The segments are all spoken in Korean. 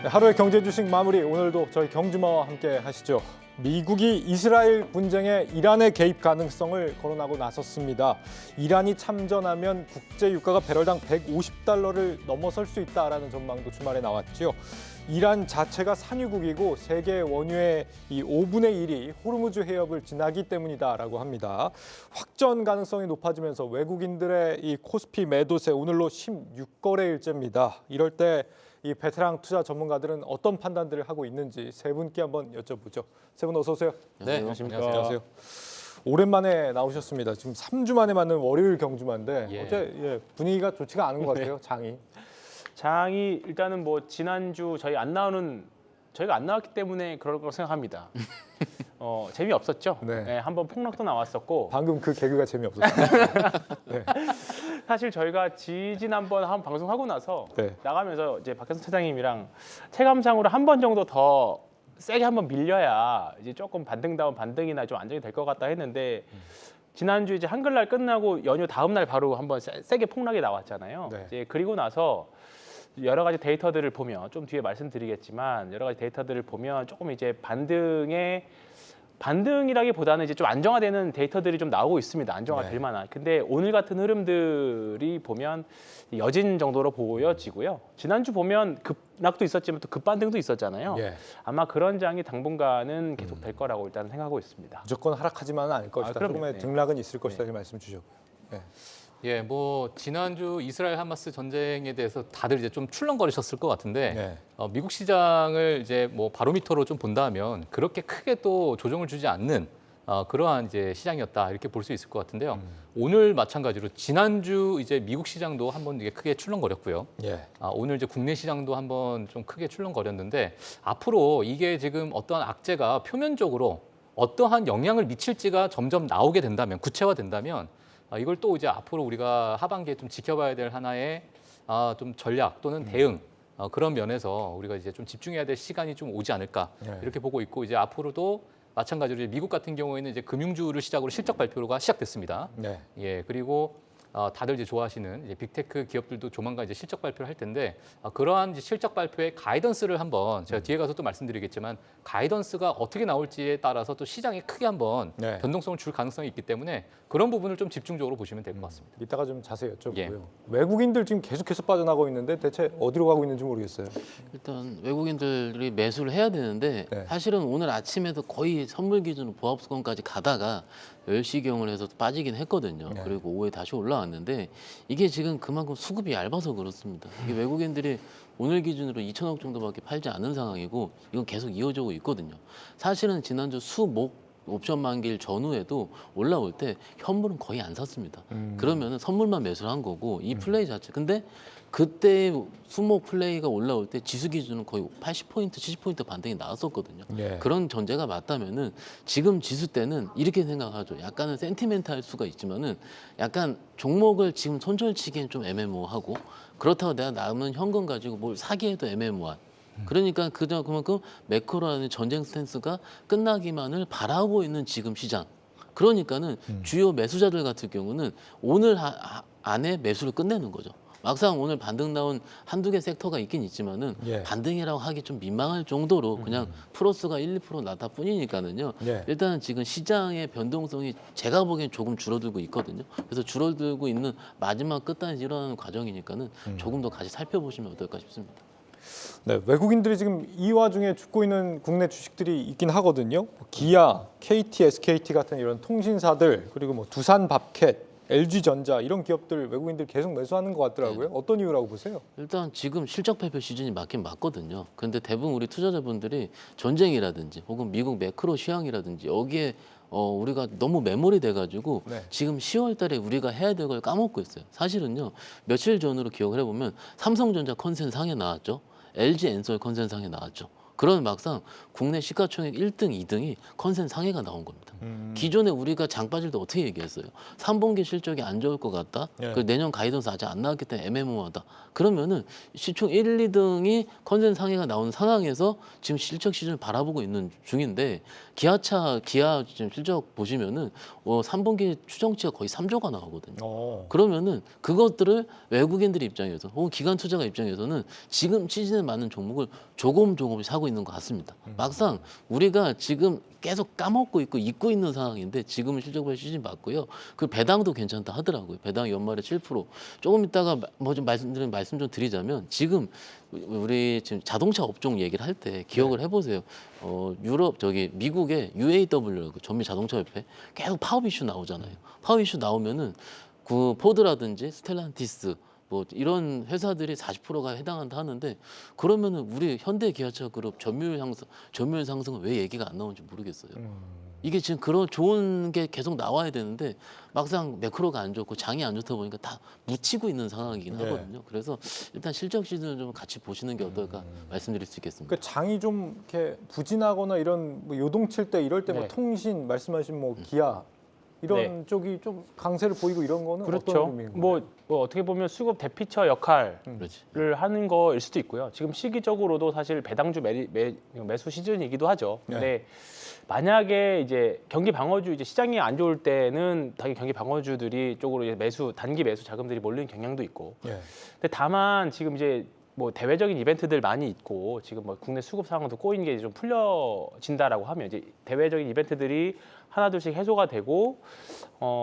네, 하루의 경제 주식 마무리 오늘도 저희 경주마와 함께 하시죠. 미국이 이스라엘 분쟁에 이란의 개입 가능성을 거론하고 나섰습니다. 이란이 참전하면 국제 유가가 배럴당 150달러를 넘어설 수 있다라는 전망도 주말에 나왔죠. 이란 자체가 산유국이고 세계 원유의 이 5분의 1이 호르무즈 해협을 지나기 때문이다라고 합니다. 확전 가능성이 높아지면서 외국인들의 이 코스피 매도세 오늘로 16거래일째입니다. 이럴 때 이 베테랑 투자 전문가들은 어떤 판단들을 하고 있는지 세 분께 한번 여쭤보죠. 세 분 어서 오세요. 네, 안녕하십니까. 안녕하세요. 오랜만에 나오셨습니다. 지금 3주 만에 맞는 월요일 경주마인데 어제 분위기가 좋지가 않은 것 같아요. 장이. 장이 일단은 뭐 지난주 저희가 안 나왔기 때문에 그럴 거라고 생각합니다. 재미없었죠. 네. 네, 한번 폭락도 나왔었고 방금 그 개그가 재미없었어요. 네. 사실 저희가 지지난번 한 방송하고 나서 네. 나가면서 이제 박혜선 차장님이랑 체감상으로 한 번 정도 더 세게 한번 밀려야 이제 조금 반등다운 반등이나 좀 안정이 될 것 같다 했는데 지난주 이제 한글날 끝나고 연휴 다음 날 바로 한번 세게 폭락이 나왔잖아요. 네. 이제 그리고 나서 여러 가지 데이터들을 보면 좀 뒤에 말씀드리겠지만 여러 가지 데이터들을 보면 조금 이제 반등이라기보다는 이제 좀 안정화되는 데이터들이 좀 나오고 있습니다. 안정화될 만한. 근데 오늘 같은 흐름들이 보면 여진 정도로 보여지고요. 지난주 보면 급락도 있었지만 또 급반등도 있었잖아요. 예. 아마 그런 장이 당분간은 계속 될 거라고 일단 생각하고 있습니다. 무조건 하락하지만은 않을 것이다. 그럼요. 조금의 네. 등락은 있을 것이다. 이 말씀 주셨고. 네. 예, 뭐 지난주 이스라엘 하마스 전쟁에 대해서 다들 이제 좀 출렁거리셨을 것 같은데 네. 미국 시장을 이제 뭐 바로미터로 좀 본다면 그렇게 크게 또 조정을 주지 않는 그러한 이제 시장이었다 이렇게 볼 수 있을 것 같은데요. 오늘 마찬가지로 지난주 이제 미국 시장도 한번 이게 크게 출렁거렸고요. 예. 오늘 이제 국내 시장도 한번 좀 크게 출렁거렸는데 앞으로 이게 지금 어떠한 악재가 표면적으로 어떠한 영향을 미칠지가 점점 나오게 된다면 구체화된다면 이걸 또 이제 앞으로 우리가 하반기에 좀 지켜봐야 될 하나의 좀 전략 또는 대응 그런 면에서 우리가 이제 좀 집중해야 될 시간이 좀 오지 않을까 네. 이렇게 보고 있고 이제 앞으로도 마찬가지로 이제 미국 같은 경우에는 이제 금융주를 시작으로 실적 발표가 시작됐습니다. 네. 예, 그리고 다들 이제 좋아하시는 이제 빅테크 기업들도 조만간 이제 실적 발표를 할 텐데 그러한 이제 실적 발표의 가이던스를 한번 제가 뒤에 가서 또 말씀드리겠지만 가이던스가 어떻게 나올지에 따라서 또 시장이 크게 한번 네. 변동성을 줄 가능성이 있기 때문에 그런 부분을 좀 집중적으로 보시면 될 것 같습니다. 이따가 좀 자세히 여쭤보고요. 예. 외국인들 지금 계속해서 빠져나가고 있는데 대체 어디로 가고 있는지 모르겠어요. 일단 외국인들이 매수를 해야 되는데 네. 사실은 오늘 아침에도 거의 선물 기준으로 보합수권까지 가다가 10시경을 해서 빠지긴 했거든요. 네. 그리고 오후에 다시 올라왔는데 이게 지금 그만큼 수급이 얇아서 그렇습니다. 이게 외국인들이 오늘 기준으로 2천억 정도밖에 팔지 않은 상황이고 이건 계속 이어지고 있거든요. 사실은 지난주 수목 옵션 만기일 전후에도 올라올 때 현물은 거의 안 샀습니다. 그러면은 선물만 매수를 한 거고 이 플레이 자체. 근데 그때 수목 플레이가 올라올 때 지수 기준은 거의 80포인트, 70포인트 반등이 나왔었거든요. 예. 그런 전제가 맞다면은 지금 지수 때는 이렇게 생각하죠. 약간은 센티멘트할 수가 있지만은 약간 종목을 지금 손절치기엔 좀 애매모호하고 그렇다고 내가 남은 현금 가지고 뭘 사기에도 애매모호한. 그러니까 그만큼 매크로라는 전쟁 스탠스가 끝나기만을 바라고 있는 지금 시장. 그러니까는 주요 매수자들 같은 경우는 오늘 안에 매수를 끝내는 거죠. 막상 오늘 반등 나온 한두 개 섹터가 있긴 있지만은 예. 반등이라고 하기 좀 민망할 정도로 그냥 플러스가 1, 2% 나다 뿐이니까는요. 예. 일단은 지금 시장의 변동성이 제가 보기엔 조금 줄어들고 있거든요. 그래서 줄어들고 있는 마지막 끝단에서 일어나는 과정이니까는 조금 더 같이 살펴보시면 어떨까 싶습니다. 네, 외국인들이 지금 이 와중에 죽고 있는 국내 주식들이 있긴 하거든요. 기아, KT, SKT 같은 이런 통신사들 그리고 뭐 두산밥켓, LG전자 이런 기업들 외국인들 계속 매수하는 것 같더라고요. 어떤 이유라고 보세요? 일단 지금 실적 발표 시즌이 맞긴 맞거든요. 그런데 대부분 우리 투자자분들이 전쟁이라든지 혹은 미국 매크로 시황이라든지 여기에 우리가 너무 매몰이 돼가지고 네. 지금 10월 달에 우리가 해야 될 걸 까먹고 있어요. 사실은요. 며칠 전으로 기억을 해보면 삼성전자 컨센상에 나왔죠. LG 엔솔 컨센상에 나왔죠. 그런 막상 국내 시가총액 1등, 2등이 컨센 상해가 나온 겁니다. 기존에 우리가 장 빠질 때 어떻게 얘기했어요? 3분기 실적이 안 좋을 것 같다. 예. 그 내년 가이던스 아직 안 나왔기 때문에 애매모호하다. 그러면은 시총 1, 2등이 컨센 상해가 나온 상황에서 지금 실적 시즌을 바라보고 있는 중인데 기아 지금 실적 보시면은 3분기 추정치가 거의 3조가 나오거든요. 그러면은 그것들을 외국인들 입장에서 혹은 기관 투자가 입장에서는 지금 시즌에 맞는 종목을 조금 사고 있는 것 같습니다. 막상 우리가 지금 계속 까먹고 있고 잊고 있는 상황인데 지금은 실적 발표 시즌 맞고요. 그 배당도 괜찮다 하더라고요. 배당 연말에 7%. 조금 이따가 뭐 좀 말씀 좀 드리자면 지금 우리 지금 자동차 업종 얘기를 할 때 기억을 해보세요. 유럽 미국의 UAW 전미 자동차 협회 계속 파업 이슈 나오잖아요. 파업 이슈 나오면은 그 포드라든지 스텔란티스 뭐 이런 회사들이 40%가 해당한다 하는데 그러면은 우리 현대기아차 그룹 점유율 상승은 왜 얘기가 안 나오는지 모르겠어요. 이게 지금 그런 좋은 게 계속 나와야 되는데 막상 매크로가 안 좋고 장이 안 좋다 보니까 다 묻히고 있는 상황이긴 하거든요. 그래서 일단 실적 시즌을 좀 같이 보시는 게 어떨까 말씀드릴 수 있겠습니다. 그 장이 좀 이렇게 부진하거나 이런 뭐 요동칠 때 이럴 때 뭐 네. 통신 말씀하신 뭐 기아 이런 쪽이 좀 강세를 보이고 이런 거는 어떤 그렇죠. 의미인가요? 뭐 어떻게 보면 수급 대피처 역할을 그렇지. 하는 거일 수도 있고요. 지금 시기적으로도 사실 배당주 매수 시즌이기도 하죠. 근데 만약에 이제 경기 방어주 이제 시장이 안 좋을 때는 당연히 경기 방어주들이 쪽으로 이제 단기 매수 자금들이 몰리는 경향도 있고. 근데 다만 지금 이제 뭐 대외적인 이벤트들 많이 있고 지금 뭐 국내 수급 상황도 꼬인 게 좀 풀려진다라고 하면 이제 대외적인 이벤트들이 하나둘씩 해소가 되고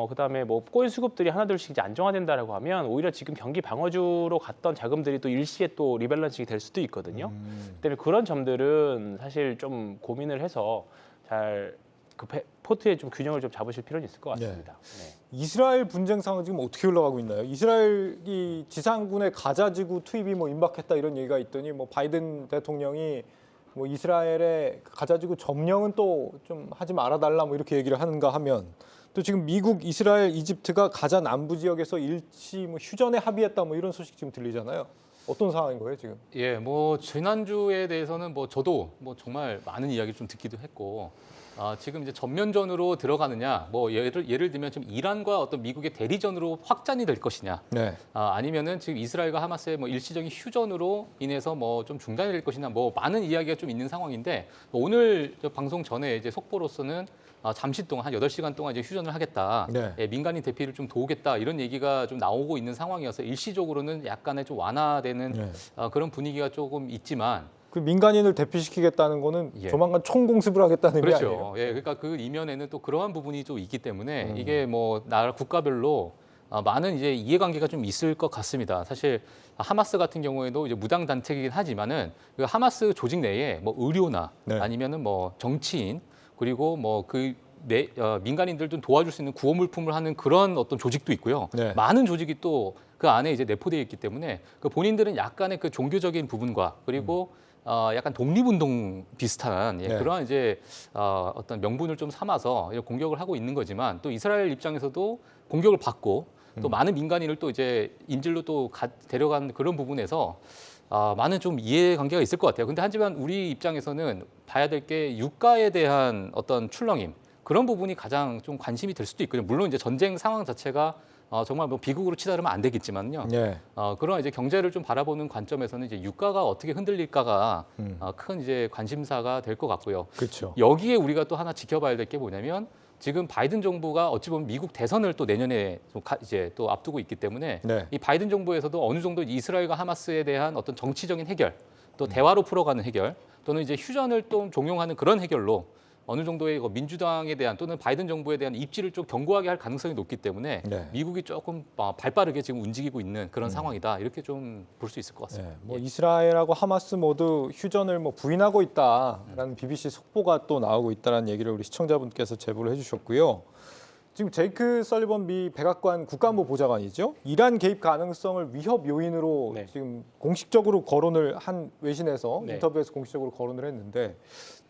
그다음에 뭐 꼬인 수급들이 하나둘씩 이제 안정화된다라고 하면 오히려 지금 경기 방어주로 갔던 자금들이 또 일시에 또 리밸런싱이 될 수도 있거든요. 때문에 그런 점들은 사실 좀 고민을 해서 잘 그 포트에 좀 균형을 좀 잡으실 필요는 있을 것 같습니다. 네. 이스라엘 분쟁 상황 지금 어떻게 흘러가고 있나요? 이스라엘이 지상군의 가자 지구 투입이 뭐 임박했다 이런 얘기가 있더니 뭐 바이든 대통령이 뭐 이스라엘의 가자 지구 점령은 또 좀 하지 말아달라 뭐 이렇게 얘기를 하는가 하면 또 지금 미국, 이스라엘, 이집트가 가자 남부 지역에서 일치 뭐 휴전에 합의했다 뭐 이런 소식 지금 들리잖아요. 어떤 상황인 거예요 지금? 예, 뭐 지난주에 대해서는 뭐 저도 뭐 정말 많은 이야기를 좀 듣기도 했고 지금 이제 전면전으로 들어가느냐, 뭐 예를 들면 지금 이란과 어떤 미국의 대리전으로 확장이 될 것이냐, 아니면은 지금 이스라엘과 하마스의 뭐 일시적인 휴전으로 인해서 뭐 좀 중단이 될 것이냐, 뭐 많은 이야기가 좀 있는 상황인데 오늘 저 방송 전에 이제 속보로서는 잠시 동안 한 8시간 동안 이제 휴전을 하겠다, 예, 민간인 대피를 좀 도우겠다 이런 얘기가 좀 나오고 있는 상황이어서 일시적으로는 약간의 좀 완화되는 그런 분위기가 조금 있지만. 그 민간인을 대피시키겠다는 거는 조만간 총공습을 하겠다는 의미 그렇죠. 아니에요? 예, 그러니까 그 이면에는 또 그러한 부분이 좀 있기 때문에 이게 뭐 나라 국가별로 많은 이제 이해관계가 좀 있을 것 같습니다. 사실 하마스 같은 경우에도 이제 무당 단체이긴 하지만은 그 하마스 조직 내에 뭐 의료나 아니면은 뭐 정치인 그리고 뭐 그 민간인들 좀 도와줄 수 있는 구호 물품을 하는 그런 어떤 조직도 있고요. 많은 조직이 또 그 안에 이제 내포되어 있기 때문에 그 본인들은 약간의 그 종교적인 부분과 그리고 약간 독립운동 비슷한 그러한 이제 어떤 명분을 좀 삼아서 공격을 하고 있는 거지만 또 이스라엘 입장에서도 공격을 받고 또 많은 민간인을 또 이제 인질로 또 데려간 그런 부분에서 많은 좀 이해관계가 있을 것 같아요. 근데 하지만 우리 입장에서는 봐야 될 게 유가에 대한 어떤 출렁임 그런 부분이 가장 좀 관심이 될 수도 있거든요. 물론 이제 전쟁 상황 자체가 정말 뭐 비극으로 치달으면 안 되겠지만요. 그런 이제 경제를 좀 바라보는 관점에서는 이제 유가가 어떻게 흔들릴까가 큰 이제 관심사가 될 것 같고요. 그렇죠. 여기에 우리가 또 하나 지켜봐야 될 게 뭐냐면 지금 바이든 정부가 어찌 보면 미국 대선을 또 내년에 좀 이제 또 앞두고 있기 때문에 이 바이든 정부에서도 어느 정도 이스라엘과 하마스에 대한 어떤 정치적인 해결, 또 대화로 풀어가는 해결, 또는 이제 휴전을 또 종용하는 그런 해결로 어느 정도의 민주당에 대한 또는 바이든 정부에 대한 입지를 좀 견고하게 할 가능성이 높기 때문에 미국이 조금 발빠르게 지금 움직이고 있는 그런 상황이다 이렇게 좀 볼 수 있을 것 같습니다. 뭐 이스라엘하고 하마스 모두 휴전을 뭐 부인하고 있다라는 BBC 속보가 또 나오고 있다는 얘기를 우리 시청자분께서 제보를 해주셨고요. 지금 제이크 설리번 미 백악관 국가안보 보좌관이죠. 이란 개입 가능성을 위협 요인으로 지금 공식적으로 거론을 한 외신에서 인터뷰에서 공식적으로 거론을 했는데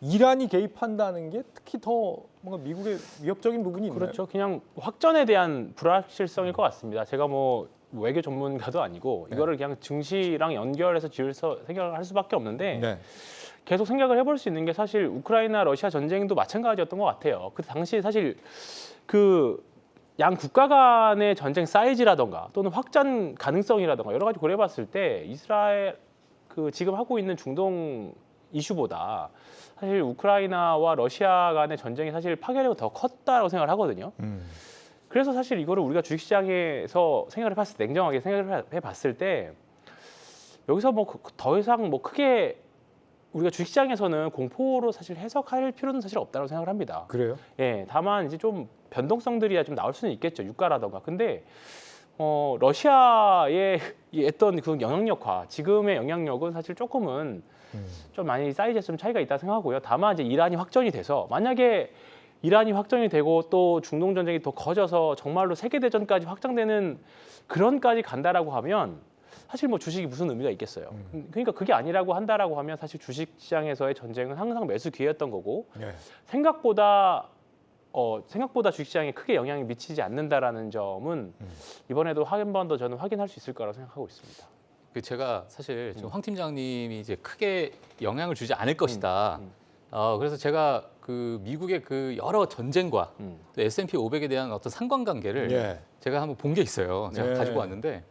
이란이 개입한다는 게 특히 더 뭔가 미국의 위협적인 부분이 있나요? 그렇죠. 그냥 확전에 대한 불확실성일 것 같습니다. 제가 뭐 외교 전문가도 아니고 네. 이거를 그냥 증시랑 연결해서 생각을 할 수밖에 없는데 네. 계속 생각을 해볼 수 있는 게 사실 우크라이나 러시아 전쟁도 마찬가지였던 것 같아요. 그 당시 사실 그 양 국가 간의 전쟁 사이즈라던가 또는 확장 가능성이라던가 여러 가지 고려해봤을 때 이스라엘 그 지금 하고 있는 중동 이슈보다 사실 우크라이나와 러시아 간의 전쟁이 사실 파괴력이 더 컸다고 생각을 하거든요. 그래서 사실 이거를 우리가 주식시장에서 생각을 해봤을 때 냉정하게 생각을 해봤을 때 여기서 뭐 더 이상 뭐 크게 우리가 주식시장에서는 공포로 사실 해석할 필요는 사실 없다고 생각을 합니다. 그래요? 예, 다만 이제 좀 변동성들이야 좀 나올 수는 있겠죠. 유가라던가. 근데 러시아의 이 어떤 그 영향력과 지금의 영향력은 사실 조금은 좀 많이 사이즈에서 좀 차이가 있다 생각하고요. 다만 이제 이란이 확전이 돼서 만약에 이란이 확전이 되고 또 중동 전쟁이 더 커져서 정말로 세계 대전까지 확장되는 그런까지 간다라고 하면 사실 뭐 주식이 무슨 의미가 있겠어요. 그러니까 그게 아니라고 한다라고 하면 사실 주식 시장에서의 전쟁은 항상 매수 기회였던 거고 네. 생각보다 주식시장에 크게 영향이 미치지 않는다라는 점은 이번에도 한 번 더 저는 확인할 수 있을 거라고 생각하고 있습니다. 그 제가 사실 지금 황 팀장님이 이제 크게 영향을 주지 않을 것이다. 그래서 제가 그 미국의 그 여러 전쟁과 또 S&P 500에 대한 어떤 상관관계를 예. 제가 한번 본 게 있어요. 제가 네. 가지고 왔는데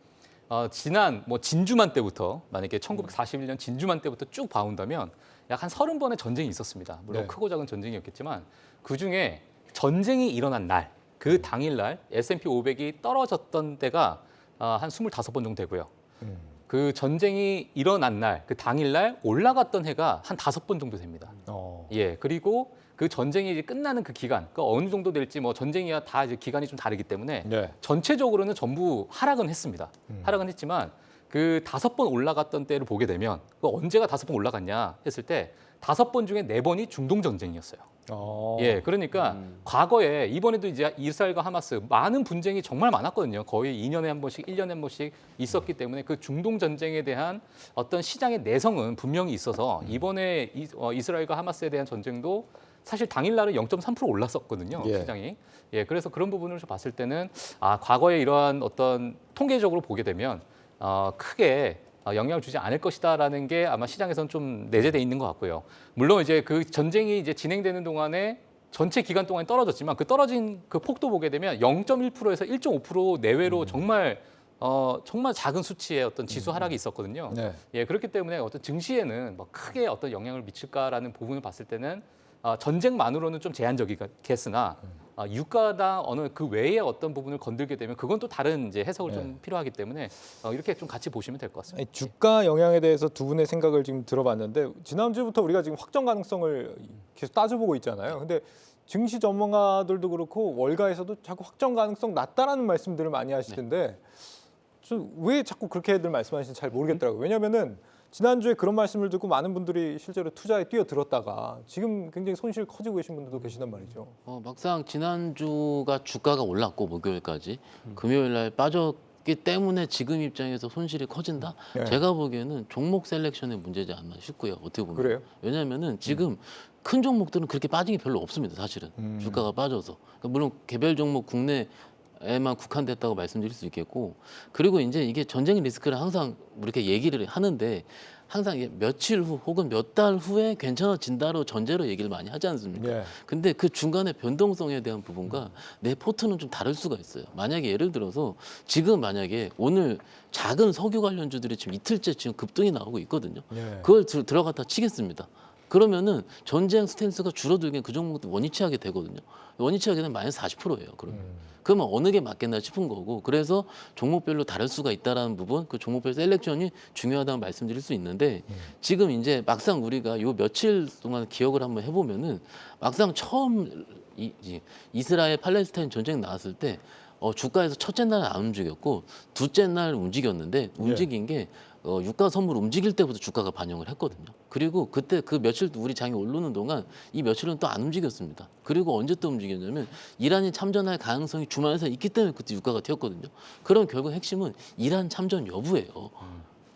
지난 뭐 진주만 때부터 만약에 1941년 진주만 때부터 쭉 봐온다면 약 한 30번의 전쟁이 있었습니다. 물론 네. 크고 작은 전쟁이었겠지만 그 중에 전쟁이 일어난 날, 그 당일날 S&P 500이 떨어졌던 때가 한 25번 정도 되고요. 그 전쟁이 일어난 날, 그 당일날 올라갔던 해가 한 5번 정도 됩니다. 예, 그리고 그 전쟁이 이제 끝나는 그 기간, 그 어느 정도 될지 뭐 전쟁이야 다 이제 기간이 좀 다르기 때문에 네. 전체적으로는 전부 하락은 했습니다. 하락은 했지만 그 5번 올라갔던 때를 보게 되면 그 언제가 5번 올라갔냐 했을 때 5번 중에 4번이 중동 전쟁이었어요. 예, 그러니까 과거에 이번에도 이제 이스라엘과 하마스 많은 분쟁이 정말 많았거든요. 거의 2년에 한 번씩, 1년에 한 번씩 있었기 때문에 그 중동 전쟁에 대한 어떤 시장의 내성은 분명히 있어서 이번에 이스라엘과 하마스에 대한 전쟁도 사실 당일날은 0.3% 올랐었거든요. 예. 시장이. 예, 그래서 그런 부분을 좀 봤을 때는 과거에 이러한 어떤 통계적으로 보게 되면 크게 영향을 주지 않을 것이다라는 게 아마 시장에서는 좀 내재돼 있는 것 같고요. 물론 이제 그 전쟁이 이제 진행되는 동안에 전체 기간 동안에 떨어졌지만 그 떨어진 그 폭도 보게 되면 0.1%에서 1.5% 내외로 정말 작은 수치의 어떤 지수 하락이 있었거든요. 네. 예, 그렇기 때문에 어떤 증시에는 뭐 크게 어떤 영향을 미칠까라는 부분을 봤을 때는 전쟁만으로는 좀 제한적이겠으나 유가나 어느 그 외의 어떤 부분을 건들게 되면 그건 또 다른 이제 해석을 좀 필요하기 때문에 이렇게 좀 같이 보시면 될 것 같습니다. 아니, 주가 영향에 대해서 두 분의 생각을 지금 들어봤는데 지난주부터 우리가 지금 확정 가능성을 계속 따져보고 있잖아요. 근데 증시 전문가들도 그렇고 월가에서도 자꾸 확정 가능성 낮다라는 말씀들을 많이 하시던데 왜 자꾸 그렇게들 말씀하시는지 잘 모르겠더라고요. 왜냐면은 지난주에 그런 말씀을 듣고 많은 분들이 실제로 투자에 뛰어들었다가 지금 굉장히 손실 커지고 계신 분들도 계시단 말이죠. 막상 지난주가 주가가 올랐고 목요일까지 금요일 날 빠졌기 때문에 지금 입장에서 손실이 커진다? 네. 제가 보기에는 종목 셀렉션의 문제지 않나 싶고요. 어떻게 보면. 그래요? 왜냐하면은 지금 큰 종목들은 그렇게 빠진 게 별로 없습니다. 사실은 주가가 빠져서. 그러니까 물론 개별 종목 국내에만 국한됐다고 말씀드릴 수 있겠고, 그리고 이제 이게 전쟁 리스크를 항상 이렇게 얘기를 하는데 항상 이게 며칠 후 혹은 몇 달 후에 괜찮아진다로 전제로 얘기를 많이 하지 않습니까? 예. 근데 그 중간에 변동성에 대한 부분과 내 포트는 좀 다를 수가 있어요. 만약에 예를 들어서 지금 만약에 오늘 작은 석유 관련주들이 지금 이틀째 지금 급등이 나오고 있거든요. 예. 그걸 들어갔다 치겠습니다. 그러면은 전쟁 스탠스가 줄어들긴 그 종목도 원위치하게 되거든요. 원위치하게 되면 마이너스 40%예요. 그러면 어느 게 맞겠나 싶은 거고, 그래서 종목별로 다를 수가 있다라는 부분, 그 종목별 셀렉션이 중요하다는 말씀드릴 수 있는데 지금 이제 막상 우리가 요 며칠 동안 기억을 한번 해보면은 막상 처음 이스라엘 팔레스타인 전쟁 나왔을 때 주가에서 첫째 날은 안 움직였고 둘째 날 움직였는데 움직인 게 유가 선물 움직일 때부터 주가가 반영을 했거든요. 그리고 그때 그 며칠 우리 장이 오르는 동안 이 며칠은 또 안 움직였습니다. 그리고 언제 또 움직였냐면 이란이 참전할 가능성이 주말에서 있기 때문에 그때 유가가 튀었거든요. 그럼 결국 핵심은 이란 참전 여부예요.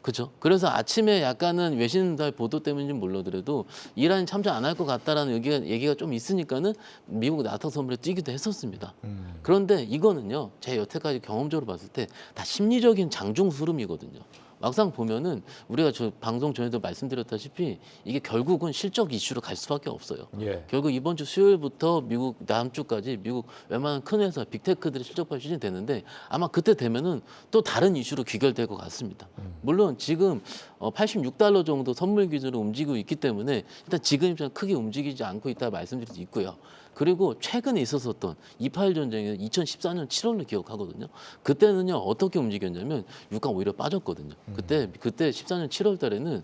그렇죠. 그래서 아침에 약간은 외신들 보도 때문인지 몰라더라도 이란이 참전 안 할 것 같다라는 얘기가 좀 있으니까는 미국 나토 선물에 뛰기도 했었습니다. 그런데 이거는요, 제 여태까지 경험적으로 봤을 때 다 심리적인 장중 흐름이거든요. 막상 보면은 우리가 저 방송 전에도 말씀드렸다시피 이게 결국은 실적 이슈로 갈 수밖에 없어요. 예. 결국 이번 주 수요일부터 미국 다음 주까지 미국 웬만한 큰 회사 빅테크들이 실적 발표가 되는데 아마 그때 되면은 또 다른 이슈로 귀결될 것 같습니다. 물론 지금 86달러 정도 선물 기준으로 움직이고 있기 때문에 일단 지금 입장 크게 움직이지 않고 있다 말씀드릴 수 있고요. 그리고 최근에 있었던 2·8 전쟁은 2014년 7월로 기억하거든요. 그때는요 어떻게 움직였냐면 유가 오히려 빠졌거든요. 그때 14년 7월 달에는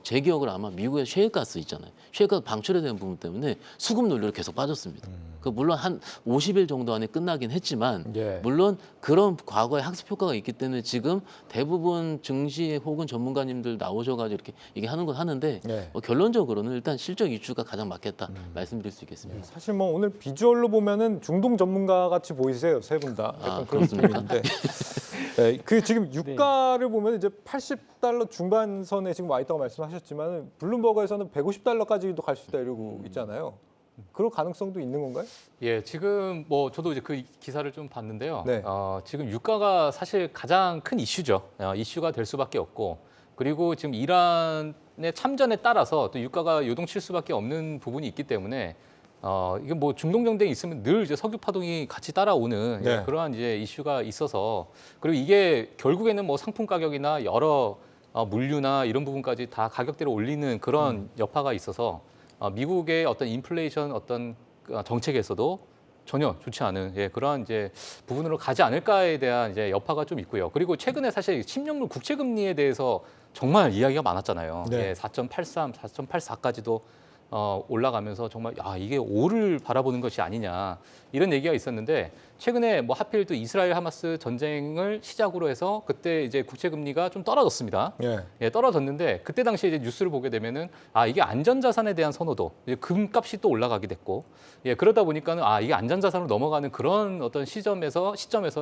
제 기억으로 아마 미국의 셰일가스 있잖아요. 셰일가스 방출에 대한 부분 때문에 수급 논리로 계속 빠졌습니다. 그 물론 한 50일 정도 안에 끝나긴 했지만 예. 물론 그런 과거의 학습 효과가 있기 때문에 지금 대부분 증시 혹은 전문가님들 나오셔가지고 이렇게 얘기하는 건 하는데 예. 결론적으로는 일단 실적 이슈가 가장 맞겠다 말씀드릴 수 있겠습니다. 사실 뭐 오늘 비주얼로 보면은 중동 전문가 같이 보이세요, 세 분 다. 약간 그런 느낌인데. 네, 그 지금 유가를 보면 이제 80달러 중반선에 지금 와 있다고 말씀하셨지만 블룸버그에서는 150달러까지도 갈 수 있다 이러고 있잖아요. 그럴 가능성도 있는 건가요? 예, 지금 뭐 저도 이제 그 기사를 좀 봤는데요. 네. 지금 유가가 사실 가장 큰 이슈죠. 이슈가 될 수밖에 없고, 그리고 지금 이란의 참전에 따라서 또 유가가 요동칠 수밖에 없는 부분이 있기 때문에 이게 뭐 중동 전쟁이 있으면 늘 이제 석유 파동이 같이 따라오는 네. 그러한 이제 이슈가 있어서, 그리고 이게 결국에는 뭐 상품 가격이나 여러 물류나 이런 부분까지 다 가격대를 올리는 그런 여파가 있어서 미국의 어떤 인플레이션 어떤 정책에서도 전혀 좋지 않은 그러한 이제 부분으로 가지 않을까에 대한 이제 여파가 좀 있고요. 그리고 최근에 사실 10년물 국채 금리에 대해서 정말 이야기가 많았잖아요. 네. 4.83, 4.84까지도 올라가면서 정말 이게 5를 바라보는 것이 아니냐 이런 얘기가 있었는데, 최근에 뭐 하필 또 이스라엘 하마스 전쟁을 시작으로 해서 그때 이제 국채 금리가 좀 떨어졌습니다. 예. 떨어졌는데 그때 당시에 이제 뉴스를 보게 되면은 이게 안전자산에 대한 선호도, 이제 금값이 또 올라가게 됐고, 그러다 보니까는 이게 안전자산으로 넘어가는 그런 어떤 시점에서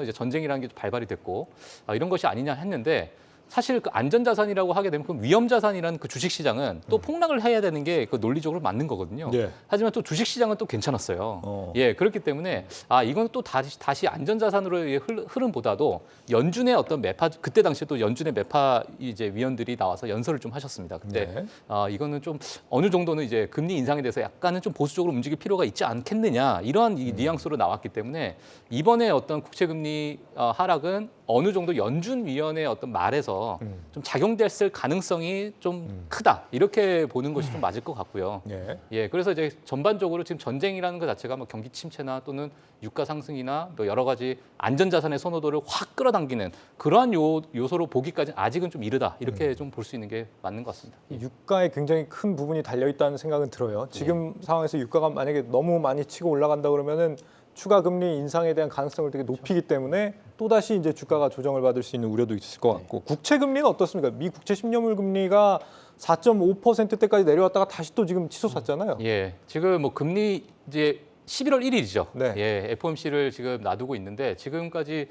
이제 전쟁이라는 게 발발이 됐고 이런 것이 아니냐 했는데, 사실 그 안전자산이라고 하게 되면 그 위험자산이라는 그 주식시장은 또 폭락을 해야 되는 게 그 논리적으로 맞는 거거든요. 예. 하지만 또 주식시장은 또 괜찮았어요. 어. 그렇기 때문에 이건 또 다시 안전자산으로의 흐름보다도 연준의 어떤 매파, 그때 당시에 또 연준의 매파 이제 위원들이 나와서 연설을 좀 하셨습니다. 그때 네. 이거는 좀 어느 정도는 이제 금리 인상에 대해서 약간은 좀 보수적으로 움직일 필요가 있지 않겠느냐 이러한 이 뉘앙스로 나왔기 때문에 이번에 어떤 국채금리 하락은 어느 정도 연준위원회 어떤 말에서 좀 작용됐을 가능성이 좀 크다 이렇게 보는 것이 좀 맞을 것 같고요. 예. 그래서 이제 전반적으로 지금 전쟁이라는 것 자체가 뭐 경기 침체나 또는 유가 상승이나 또 여러 가지 안전자산의 선호도를 확 끌어당기는 그러한 요소로 보기까지는 아직은 좀 이르다 이렇게 좀 볼 수 있는 게 맞는 것 같습니다. 유가에 굉장히 큰 부분이 달려 있다는 생각은 들어요. 지금 상황에서 유가가 만약에 너무 많이 치고 올라간다 그러면은 추가 금리 인상에 대한 가능성을 되게 높이기 때문에 또다시 이제 주가가 조정을 받을 수 있는 우려도 있을 것 같고, 국채 금리는 어떻습니까? 미 국채 10년물 금리가 4.5%대까지 내려왔다가 다시 또 지금 치솟았잖아요. 지금 뭐 금리 이제 11월 1일이죠. 네. FOMC를 지금 놔두고 있는데 지금까지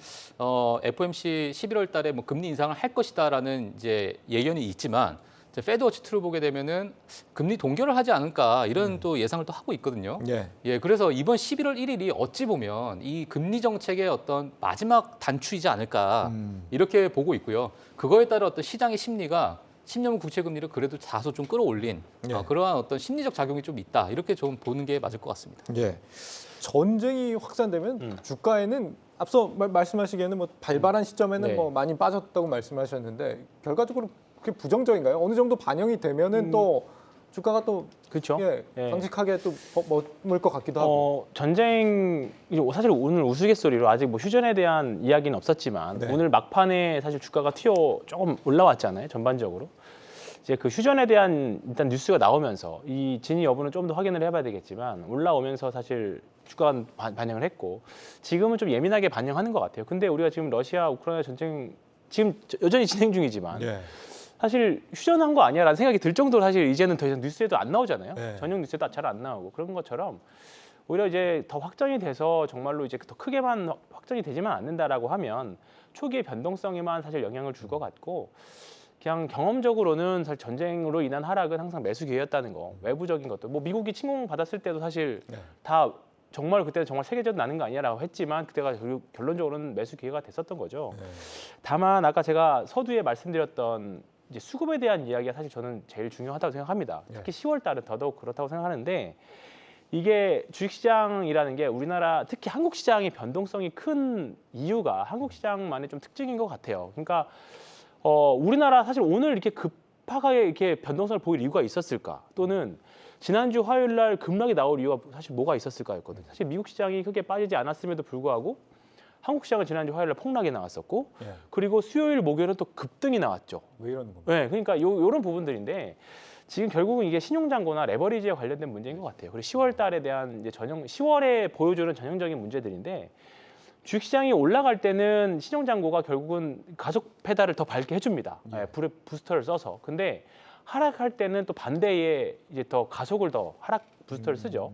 FOMC 11월 달에 뭐 금리 인상을 할 것이다라는 이제 예견이 있지만, 페드워치 2를 보게 되면은 금리 동결을 하지 않을까 이런 또 예상을 또 하고 있거든요. 그래서 이번 11월 1일이 어찌 보면 이 금리 정책의 어떤 마지막 단추이지 않을까 이렇게 보고 있고요. 그거에 따라 어떤 시장의 심리가 10년물 국채 금리를 그래도 다소 좀 끌어올린 그러한 어떤 심리적 작용이 좀 있다 이렇게 좀 보는 게 맞을 것 같습니다. 전쟁이 확산되면 주가에는 앞서 말씀하시기에는 뭐 발발한 시점에는 네. 뭐 많이 빠졌다고 말씀하셨는데 결과적으로 그게 부정적인가요? 어느 정도 반영이 되면은 또 주가가 또 그렇죠. 강직하게 또 머물 것 같기도 하고. 전쟁 사실 오늘 우스갯소리로 아직 뭐 휴전에 대한 이야기는 없었지만 네. 오늘 막판에 사실 주가가 조금 올라왔잖아요. 전반적으로. 이제 그 휴전에 대한 일단 뉴스가 나오면서 이 진위 여부는 좀 더 확인을 해봐야 되겠지만 올라오면서 사실 주가가 반영을 했고 지금은 좀 예민하게 반영하는 것 같아요. 근데 우리가 지금 러시아 우크라이나 전쟁 지금 여전히 진행 중이지만 사실 휴전한 거 아니야라는 생각이 들 정도로 사실 이제는 더 이상 뉴스에도 안 나오잖아요. 전용 뉴스에도 잘 안 나오고 그런 것처럼 오히려 이제 더 확정이 돼서 정말로 이제 더 크게만 확정이 되지만 않는다라고 하면 초기의 변동성에만 사실 영향을 줄 것 같고 그냥 경험적으로는 사실 전쟁으로 인한 하락은 항상 매수 기회였다는 거. 외부적인 것도 뭐 미국이 침공 받았을 때도 사실 네. 다 정말 그때 정말 세계전 나는 거 아니야라고 했지만 그때가 결론적으로는 매수 기회가 됐었던 거죠. 네. 다만 아까 제가 서두에 말씀드렸던 이제 수급에 대한 이야기가 사실 저는 제일 중요하다고 생각합니다. 특히 10월 달은 더더욱 그렇다고 생각하는데 이게 주식시장이라는 게 우리나라 특히 한국 시장의 변동성이 큰 이유가 한국 시장만의 좀 특징인 것 같아요. 그러니까 우리나라 사실 오늘 이렇게 급하게 이렇게 변동성을 보일 이유가 있었을까? 또는 지난주 화요일 날 급락이 나올 이유가 사실 뭐가 있었을까였거든요. 사실 미국 시장이 크게 빠지지 않았음에도 불구하고 한국 시장은 지난주 화요일 날 폭락이 나왔었고 네. 그리고 수요일 목요일은 또 급등이 나왔죠. 왜 이러는 겁니까? 네, 그러니까 요런 부분들인데 지금 결국은 이게 신용잔고나 레버리지에 관련된 문제인 것 같아요. 그리고 10월 달에 대한 이제 10월에 보여주는 전형적인 문제들인데 주식시장이 올라갈 때는 신용잔고가 결국은 가속 페달을 더 밟게 해줍니다. 네, 불의 부스터를 써서. 근데 하락할 때는 또 반대에 이제 더 가속을 더 하락 부스터를 쓰죠.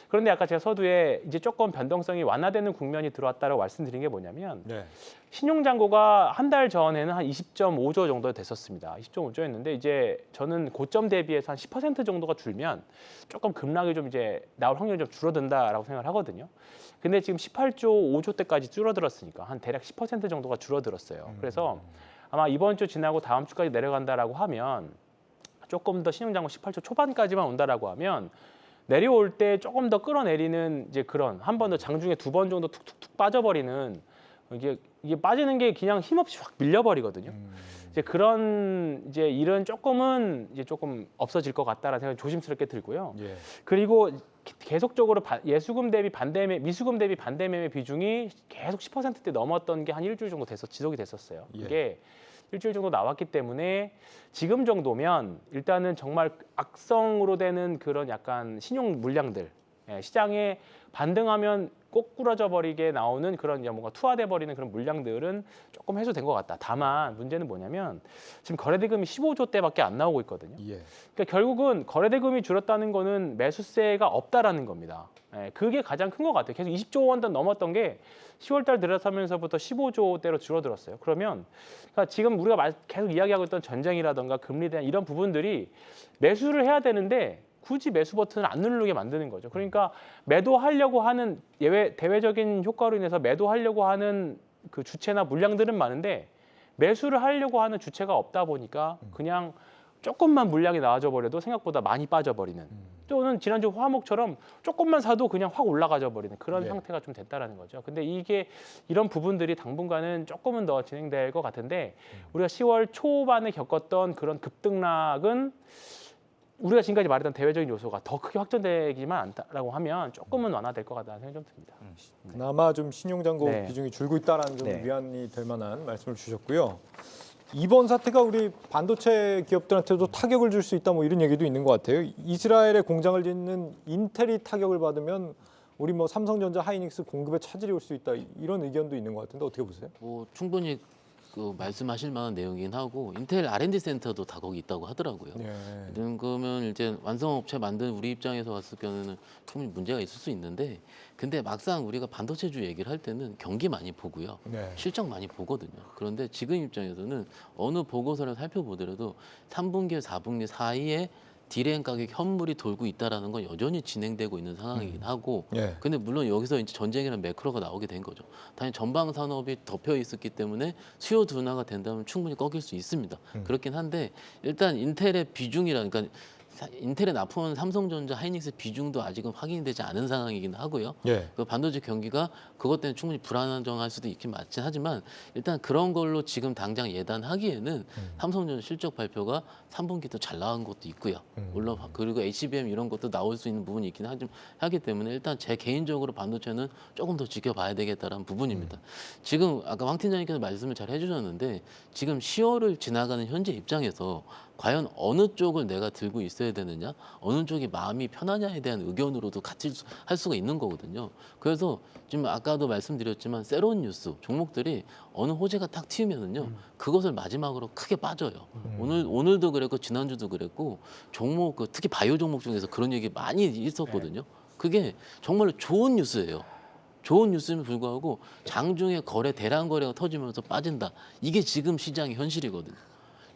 그런데 아까 제가 서두에 이제 조금 변동성이 완화되는 국면이 들어왔다고 말씀드린 게 뭐냐면 네. 신용잔고가 한 달 전에는 한 20.5조 정도 됐었습니다. 20.5조였는데 이제 저는 고점 대비해서 한 10% 정도가 줄면 조금 급락이 좀 이제 나올 확률이 좀 줄어든다라고 생각을 하거든요. 근데 지금 18조 5조 대까지 줄어들었으니까 한 대략 10% 정도가 줄어들었어요. 그래서 아마 이번 주 지나고 다음 주까지 내려간다라고 하면 조금 더 신용잔고 18조 초반까지만 온다라고 하면 내려올 때 조금 더 끌어내리는 이제 그런 한 번 더 장중에 2번 정도 툭툭툭 빠져버리는 이게 빠지는 게 그냥 힘없이 확 밀려버리거든요. 이제 그런 이제 일은 조금은 이제 조금 없어질 것 같다라는 생각이 조심스럽게 들고요. 예. 그리고 계속적으로 예수금 대비 미수금 대비 반대매매 비중이 계속 10%대 넘었던 게 한 일주일 정도 지속이 됐었어요. 예. 이게 일주일 정도 나왔기 때문에 지금 정도면 일단은 정말 악성으로 되는 그런 약간 신용 물량들 시장에 반등하면 꼬꾸라져 버리게 나오는 그런 뭔가 투하돼 버리는 그런 물량들은 조금 해소된 것 같다. 다만 문제는 뭐냐면 지금 거래대금이 15조 대밖에 안 나오고 있거든요. 예. 그러니까 결국은 거래대금이 줄었다는 거는 매수세가 없다라는 겁니다. 그게 가장 큰 것 같아요. 계속 20조 원 더 넘었던 게 10월 달 들어서면서부터 15조대로 줄어들었어요. 그러면 그러니까 지금 우리가 계속 이야기하고 있던 전쟁이라든가 금리에 대한 이런 부분들이 매수를 해야 되는데 굳이 매수 버튼을 안 누르게 만드는 거죠. 그러니까 매도하려고 하는 대외적인 효과로 인해서 매도하려고 하는 그 주체나 물량들은 많은데 매수를 하려고 하는 주체가 없다 보니까 그냥 조금만 물량이 나와져 버려도 생각보다 많이 빠져버리는 또는 지난주 화목처럼 조금만 사도 그냥 확 올라가져 버리는 그런 네. 상태가 좀 됐다라는 거죠. 근데 이런 부분들이 당분간은 조금은 더 진행될 것 같은데 우리가 10월 초반에 겪었던 그런 급등락은 우리가 지금까지 말했던 대외적인 요소가 더 크게 확전되기만 않다라고 하면 조금은 완화될 것 같다는 생각이 좀 듭니다. 그나마 좀 신용잔고 네. 비중이 줄고 있다는 좀 네. 위안이 될 만한 말씀을 주셨고요. 이번 사태가 우리 반도체 기업들한테도 타격을 줄 수 있다 뭐 이런 얘기도 있는 것 같아요. 이스라엘에 공장을 짓는 인텔이 타격을 받으면 우리 뭐 삼성전자, 하이닉스 공급에 차질이 올 수 있다 이런 의견도 있는 것 같은데 어떻게 보세요? 뭐 충분히 그 말씀하실 만한 내용이긴 하고 인텔 R&D 센터도 다 거기 있다고 하더라고요. 네. 그러면 이제 완성업체 만든 우리 입장에서 봤을 경우에는 충분히 문제가 있을 수 있는데 근데 막상 우리가 반도체주 얘기를 할 때는 경기 많이 보고요. 네. 실적 많이 보거든요. 그런데 지금 입장에서는 어느 보고서를 살펴보더라도 3분기, 4분기 사이에 디램 가격 현물이 돌고 있다라는 건 여전히 진행되고 있는 상황이긴 하고 예. 근데 물론 여기서 이제 전쟁이라는 매크로가 나오게 된 거죠. 당연히 전방 산업이 덮여 있었기 때문에 수요 둔화가 된다면 충분히 꺾일 수 있습니다. 그렇긴 한데 일단 인텔의 비중이라니까 인텔에 납품하는 삼성전자, 하이닉스 비중도 아직은 확인되지 않은 상황이긴 하고요. 예. 그 반도체 경기가 그것 때문에 충분히 불안정할 수도 있긴 맞긴 하지만 일단 그런 걸로 지금 당장 예단하기에는 삼성전자 실적 발표가 3분기 도 잘 나온 것도 있고요. 물론 그리고 HBM 이런 것도 나올 수 있는 부분이 있긴 하기 때문에 일단 제 개인적으로 반도체는 조금 더 지켜봐야 되겠다는 부분입니다. 지금 아까 황 팀장님께서 말씀을 잘 해주셨는데 지금 10월을 지나가는 현재 입장에서 과연 어느 쪽을 내가 들고 있어야 되느냐, 어느 쪽이 마음이 편하냐에 대한 의견으로도 같이 할 수가 있는 거거든요. 그래서 지금 아까도 말씀드렸지만 새로운 뉴스 종목들이 어느 호재가 탁 튀면은요, 그것을 마지막으로 크게 빠져요. 오늘도 그랬고 지난주도 그랬고 종목 특히 바이오 종목 중에서 그런 얘기 많이 있었거든요. 그게 정말로 좋은 뉴스예요. 좋은 뉴스임에도 불구하고 장중에 거래 대량 거래가 터지면서 빠진다. 이게 지금 시장의 현실이거든요.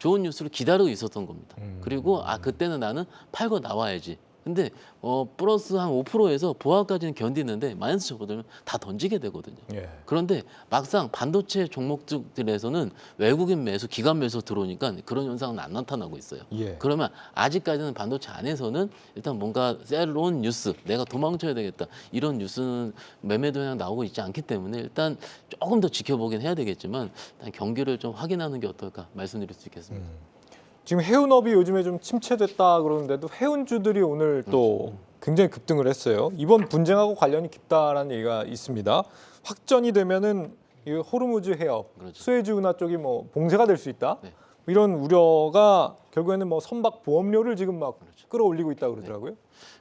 좋은 뉴스를 기다리고 있었던 겁니다. 그리고 그때는 나는 팔고 나와야지. 근데 플러스 한 5%에서 보합까지는 견디는데 마이너스 접어들면 다 던지게 되거든요. 예. 그런데 막상 반도체 종목들에서는 외국인 매수, 기관 매수 들어오니까 그런 현상은 안 나타나고 있어요. 예. 그러면 아직까지는 반도체 안에서는 일단 뭔가 새로운 뉴스, 내가 도망쳐야 되겠다 이런 뉴스는 매매도 그냥 나오고 있지 않기 때문에 일단 조금 더 지켜보긴 해야 되겠지만 일단 경기를 좀 확인하는 게 어떨까 말씀드릴 수 있겠습니다. 지금 해운업이 요즘에 좀 침체됐다 그러는데도 해운주들이 오늘 또 굉장히 급등을 했어요. 이번 분쟁하고 관련이 깊다라는 얘기가 있습니다. 확전이 되면은 이 호르무즈 해협, 그렇죠. 수에즈 운하 쪽이 뭐 봉쇄가 될 수 있다. 네. 이런 우려가 결국에는 뭐 선박 보험료를 지금 막 그렇죠. 끌어올리고 있다 그러더라고요.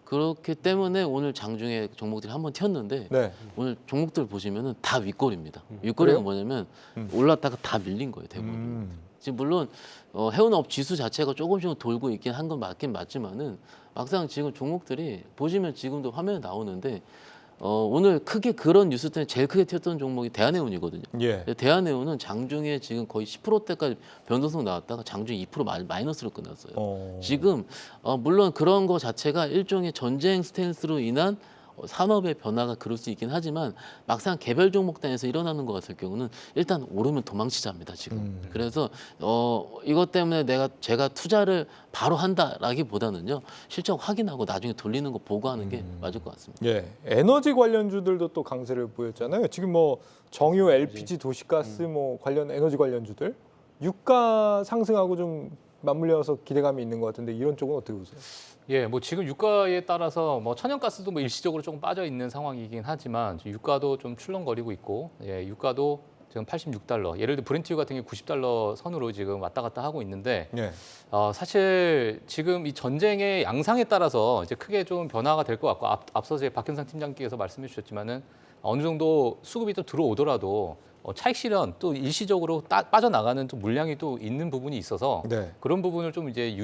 그렇기 때문에 오늘 장중에 종목들이 한번 튀었는데 네. 오늘 종목들 보시면은 다 윗골입니다. 윗골이가 그래요? 뭐냐면 올랐다가 다 밀린 거예요, 대부분. 지금 물론 해운업 지수 자체가 조금씩 돌고 있긴 한 건 맞긴 맞지만은 막상 지금 종목들이 보시면 지금도 화면에 나오는데 오늘 크게 그런 뉴스 때문에 제일 크게 튀었던 종목이 대한해운이거든요. 예. 대한해운은 장중에 지금 거의 10%대까지 변동성 나왔다가 장중 2% 마이너스로 끝났어요. 지금 물론 그런 거 자체가 일종의 전쟁 스탠스로 인한 산업의 변화가 그럴 수 있긴 하지만 막상 개별 종목 단에서 일어나는 것 같을 경우는 일단 오르면 도망치자입니다 지금. 그래서 이것 때문에 제가 투자를 바로 한다라기보다는요 실적 확인하고 나중에 돌리는 거 보고하는 게 맞을 것 같습니다. 예. 에너지 관련주들도 또 강세를 보였잖아요. 지금 뭐 정유, LPG, 도시가스 뭐 관련 에너지 관련주들 유가 상승하고 좀 맞물려서 기대감이 있는 것 같은데 이런 쪽은 어떻게 보세요? 예, 뭐 지금 유가에 따라서 뭐 천연가스도 뭐 일시적으로 조금 빠져 있는 상황이긴 하지만 유가도 좀 출렁거리고 있고, 예, 유가도 지금 86달러. 예를 들어 브렌트유 같은 게 90달러 선으로 지금 왔다 갔다 하고 있는데, 예. 사실 지금 이 전쟁의 양상에 따라서 이제 크게 좀 변화가 될 것 같고, 앞서서 박현상 팀장님께서 말씀해 주셨지만은 어느 정도 수급이 또 들어오더라도 차익 실현 또 일시적으로 빠져나가는 또 물량이 또 있는 부분이 있어서 네. 그런 부분을 좀 이제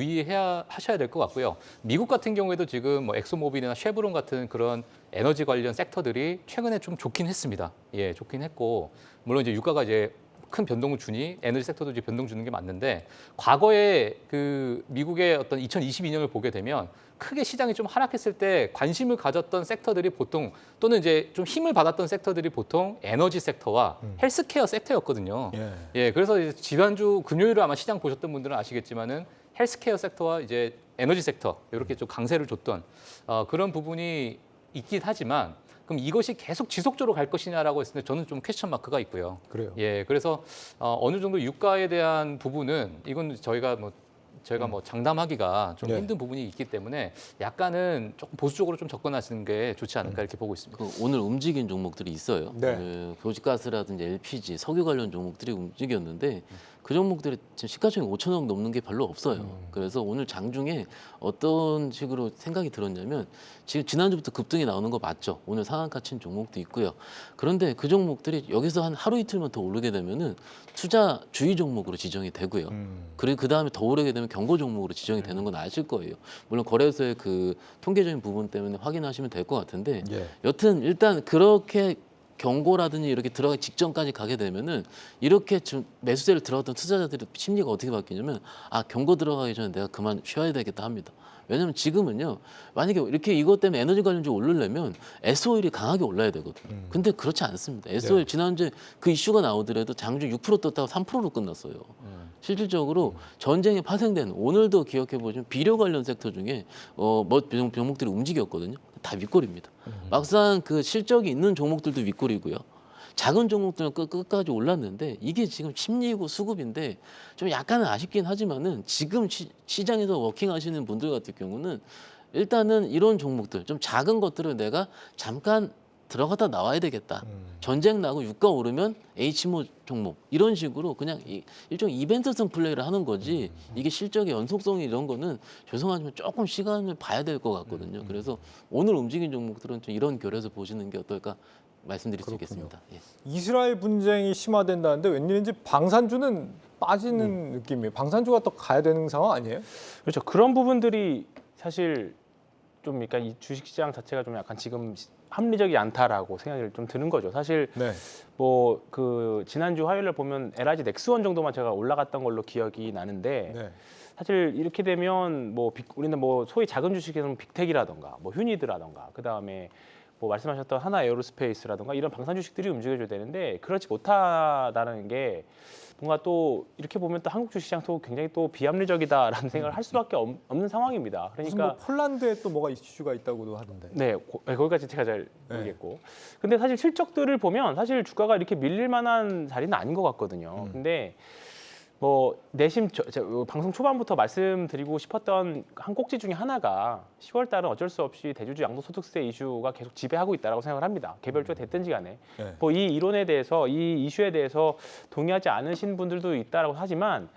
하셔야 될 것 같고요. 미국 같은 경우에도 지금 뭐 엑소모빌이나 쉐브론 같은 그런 에너지 관련 섹터들이 최근에 좀 좋긴 했습니다. 예, 좋긴 했고 물론 이제 유가가 이제 큰 변동을 주니 에너지 섹터도 이제 변동 주는 게 맞는데 과거에 그 미국의 어떤 2022년을 보게 되면 크게 시장이 좀 하락했을 때 관심을 가졌던 섹터들이 보통 또는 이제 좀 힘을 받았던 섹터들이 보통 에너지 섹터와 헬스케어 섹터였거든요. 예. 예, 그래서 이제 지난주 금요일에 아마 시장 보셨던 분들은 아시겠지만은 헬스케어 섹터와 이제 에너지 섹터 이렇게 좀 강세를 줬던 그런 부분이 있긴 하지만 그럼 이것이 계속 지속적으로 갈 것이냐라고 했을 때 저는 좀 퀘스천 마크가 있고요. 그래요. 예, 그래서 어느 정도 유가에 대한 부분은 이건 저희가 뭐 장담하기가 좀 네. 힘든 부분이 있기 때문에 약간은 조금 보수적으로 좀 접근하시는 게 좋지 않을까 이렇게 보고 있습니다. 오늘 움직인 종목들이 있어요. 네. 도시가스라든지 LPG, 석유 관련 종목들이 움직였는데 그 종목들이 지금 시가총액 5천억 넘는 게 별로 없어요. 그래서 오늘 장중에 어떤 식으로 생각이 들었냐면 지금 지난주부터 급등이 나오는 거 맞죠? 오늘 상한가 친 종목도 있고요. 그런데 그 종목들이 여기서 한 하루 이틀만 더 오르게 되면은 투자 주의 종목으로 지정이 되고요. 그리고 그 다음에 더 오르게 되면 경고 종목으로 지정이 되는 건 아실 거예요. 물론 거래소의 그 통계적인 부분 때문에 확인하시면 될 것 같은데 예. 여튼 일단 그렇게 경고라든지 이렇게 들어가기 직전까지 가게 되면은 이렇게 좀 매수세를 들어갔던 투자자들의 심리가 어떻게 바뀌냐면 경고 들어가기 전에 내가 그만 쉬어야 되겠다 합니다. 왜냐면 지금은요 만약에 이렇게 이것 때문에 에너지 관련주 오르려면 S오일이 강하게 올라야 되거든요. 근데 그렇지 않습니다. S오일 지난주에 그 이슈가 나오더라도 장주 6% 떴다가 3%로 끝났어요. 실질적으로 전쟁이 파생된 오늘도 기억해 보시면 비료 관련 섹터 중에 종목들이 움직였거든요. 다 윗골입니다. 막상 그 실적이 있는 종목들도 윗골이고요. 작은 종목들은 끝까지 올랐는데 이게 지금 심리고 수급인데 좀 약간은 아쉽긴 하지만은 지금 시장에서 워킹하시는 분들 같은 경우는 일단은 이런 종목들 좀 작은 것들을 내가 잠깐 들어갔다 나와야 되겠다. 전쟁 나고 유가 오르면 H모 종목 이런 식으로 그냥 일종의 이벤트성 플레이를 하는 거지 이게 실적의 연속성이 이런 거는 죄송하지만 조금 시간을 봐야 될 것 같거든요. 그래서 오늘 움직인 종목들은 좀 이런 결에서 보시는 게 어떨까 말씀드릴 수 있겠습니다. 예. 이스라엘 분쟁이 심화된다는데 웬일인지 방산주는 빠지는 느낌이에요. 방산주가 또 가야 되는 상황 아니에요? 그렇죠. 그런 부분들이 사실 좀 그러니까 이 주식시장 자체가 좀 약간 지금 합리적이 않다라고 생각이 좀 드는 거죠. 사실 네. 뭐 그 지난주 화요일날 보면 LIG 넥스원 정도만 제가 올라갔던 걸로 기억이 나는데 네. 사실 이렇게 되면 뭐 우리는 뭐 소위 작은 주식에서는 빅텍이라던가 뭐 휴니드라던가 그 다음에 뭐 말씀하셨던 하나 에어로스페이스라던가 이런 방산 주식들이 움직여줘야 되는데 그렇지 못하다는 게 뭔가 또 이렇게 보면 또 한국 주식시장도 굉장히 또 비합리적이다라는 생각을 할 수밖에 없는 상황입니다. 무슨 그러니까 뭐 폴란드에 또 뭐가 이슈가 있다고도 하던데. 네, 거기까지 제가 잘 네. 모르겠고. 근데 사실 실적들을 보면 사실 주가가 이렇게 밀릴 만한 자리는 아닌 것 같거든요. 근데 뭐 내심 방송 초반부터 말씀드리고 싶었던 한 꼭지 중에 하나가 10월 달은 어쩔 수 없이 대주주 양도소득세 이슈가 계속 지배하고 있다라고 생각을 합니다. 개별주가 됐든지 간에. 네. 뭐 이 이론에 대해서 이 이슈에 대해서 동의하지 않으신 분들도 있다라고 하지만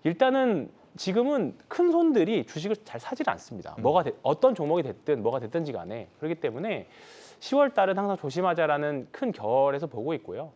일단은 지금은 큰 손들이 주식을 잘 사질 않습니다. 어떤 종목이 됐든 뭐가 됐든지 간에 그렇기 때문에 10월 달은 항상 조심하자라는 큰 결에서 보고 있고요.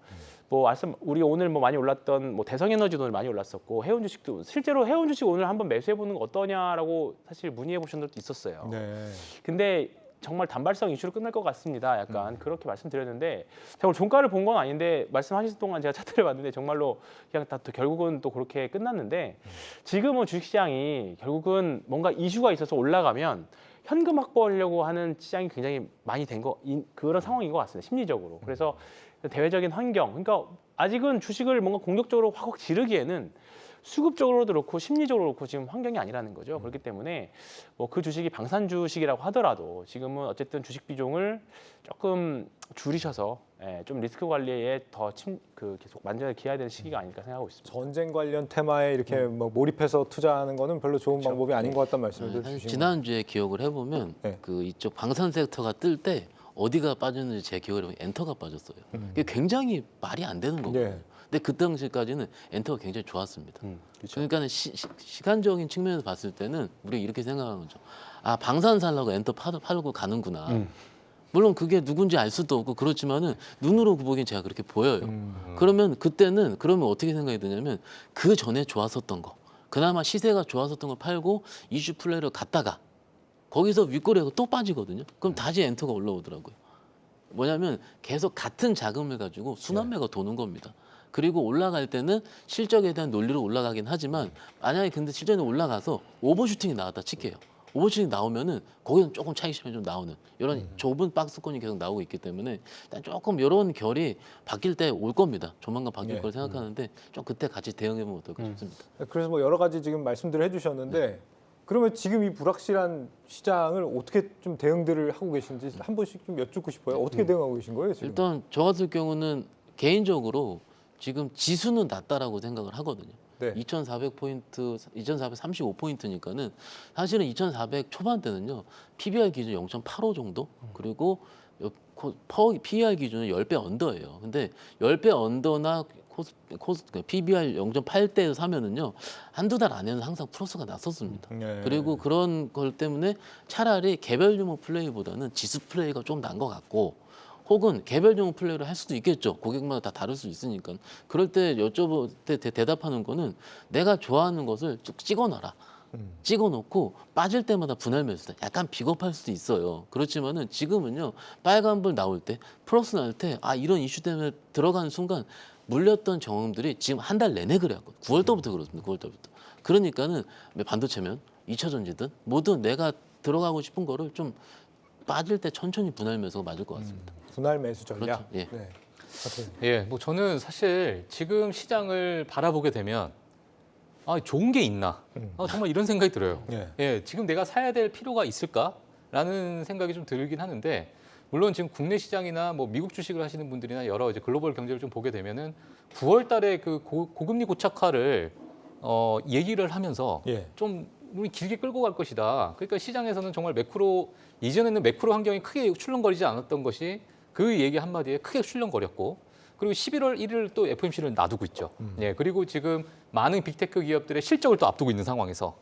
뭐 우리 오늘 뭐 많이 올랐던 뭐 대성에너지도 오늘 많이 올랐었고 해운 주식도 실제로 해운 주식 오늘 한번 매수해 보는 거 어떠냐라고 사실 문의해 보신 분들도 있었어요. 네. 근데 정말 단발성 이슈로 끝날 것 같습니다. 약간 그렇게 말씀드렸는데 제가 오늘 종가를 본 건 아닌데 말씀하실 동안 제가 차트를 봤는데 정말로 그냥 다 또 결국은 또 그렇게 끝났는데 지금은 주식시장이 결국은 뭔가 이슈가 있어서 올라가면 현금 확보하려고 하는 시장이 굉장히 많이 된 그런 상황인 것 같습니다. 심리적으로. 그래서 대외적인 환경, 그러니까 아직은 주식을 뭔가 공격적으로 확 지르기에는 수급적으로도 그렇고 심리적으로 그렇고 지금 환경이 아니라는 거죠. 그렇기 때문에 뭐 그 주식이 방산 주식이라고 하더라도 지금은 어쨌든 주식 비중을 조금 줄이셔서 좀 리스크 관리에 더 계속 만전을 기해야 되는 시기가 아닐까 생각하고 있습니다. 전쟁 관련 테마에 이렇게 뭐 몰입해서 투자하는 거는 별로 좋은 그렇죠. 방법이 아닌 것 같다는 말씀을 사실 주시는 지난주에 기억을 해보면 네. 그 이쪽 방산 섹터가 뜰 때 어디가 빠졌는지 제 기억에 보면 엔터가 빠졌어요. 그게 굉장히 말이 안 되는 거거든요. 네. 근데 그 당시까지는 엔터가 굉장히 좋았습니다. 그렇죠. 그러니까 시간적인 측면에서 봤을 때는 우리가 이렇게 생각하는 거죠. 아 방산 살라고 엔터 팔고 가는구나. 물론 그게 누군지 알 수도 없고 그렇지만은 눈으로 보기엔 제가 그렇게 보여요. 그러면 그러면 어떻게 생각이 드냐면 그 전에 좋았었던 거, 그나마 시세가 좋았었던 거 팔고 이슈 플레이로 갔다가 거기서 윗꼬리가 또 빠지거든요. 그럼 다시 엔터가 올라오더라고요. 뭐냐면 계속 같은 자금을 가지고 순환매가 도는 겁니다. 그리고 올라갈 때는 실적에 대한 논리로 올라가긴 하지만 만약에 근데 실적이 올라가서 오버슈팅이 나왔다 칠게요. 오버슈팅이 나오면은 거기는 조금 차익실현이 좀 나오는 이런 좁은 박스권이 계속 나오고 있기 때문에 일단 조금 이런 결이 바뀔 때 올 겁니다. 조만간 바뀔 네. 걸 생각하는데 좀 그때 같이 대응해보면 어떨까 싶습니다. 그래서 뭐 여러 가지 지금 말씀들을 해주셨는데 그러면 지금 이 불확실한 시장을 어떻게 좀 대응들을 하고 계신지 한 번씩 좀 여쭙고 싶어요. 어떻게 대응하고 계신 거예요 지금? 일단 저 같은 경우는 개인적으로 지금 지수는 낮다라고 생각을 하거든요. 네. 2,400포인트, 2,435포인트니까는 사실은 2,400 초반대는요. PBR 기준 0.85 정도 그리고 PER 기준은 10배 언더예요. 근데 10배 언더나 PBR 0.8대에서 사면은요. 한두 달 안에는 항상 플러스가 났었습니다. 네. 그리고 그런 걸 때문에 차라리 개별 종목 플레이보다는 지수 플레이가 좀 난 것 같고 혹은 개별 종목 플레이를 할 수도 있겠죠. 고객마다 다 다를 수 있으니까. 그럴 때 여쭤볼 때 대답하는 거는 내가 좋아하는 것을 쭉 찍어놔라. 찍어놓고 빠질 때마다 분할 매수다. 약간 비겁할 수도 있어요. 그렇지만은 지금은요. 빨간불 나올 때 플러스 날 때 이런 이슈 때문에 들어가는 순간 물렸던 경험들이 지금 한 달 내내 그래갖고 9월 달부터 그렇습니다. 9월 달부터. 그러니까는 반도체면 2차 전지든 뭐든 내가 들어가고 싶은 거를 좀 빠질 때 천천히 분할 매수가 맞을 것 같습니다. 분할 매수 전략. 그렇죠. 예. 네. 예, 뭐 저는 사실 지금 시장을 바라보게 되면 좋은 게 있나? 정말 이런 생각이 들어요. 네. 예, 지금 내가 사야 될 필요가 있을까라는 생각이 좀 들긴 하는데 물론 지금 국내 시장이나 뭐 미국 주식을 하시는 분들이나 여러 이제 글로벌 경제를 좀 보게 되면은 9월 달에 그 고금리 고착화를 얘기를 하면서 예. 좀 우리 길게 끌고 갈 것이다. 그러니까 시장에서는 정말 이전에는 매크로 환경이 크게 출렁거리지 않았던 것이 그 얘기 한마디에 크게 출렁거렸고 그리고 11월 1일 또 FOMC를 놔두고 있죠. 예, 그리고 지금 많은 빅테크 기업들의 실적을 또 앞두고 있는 상황에서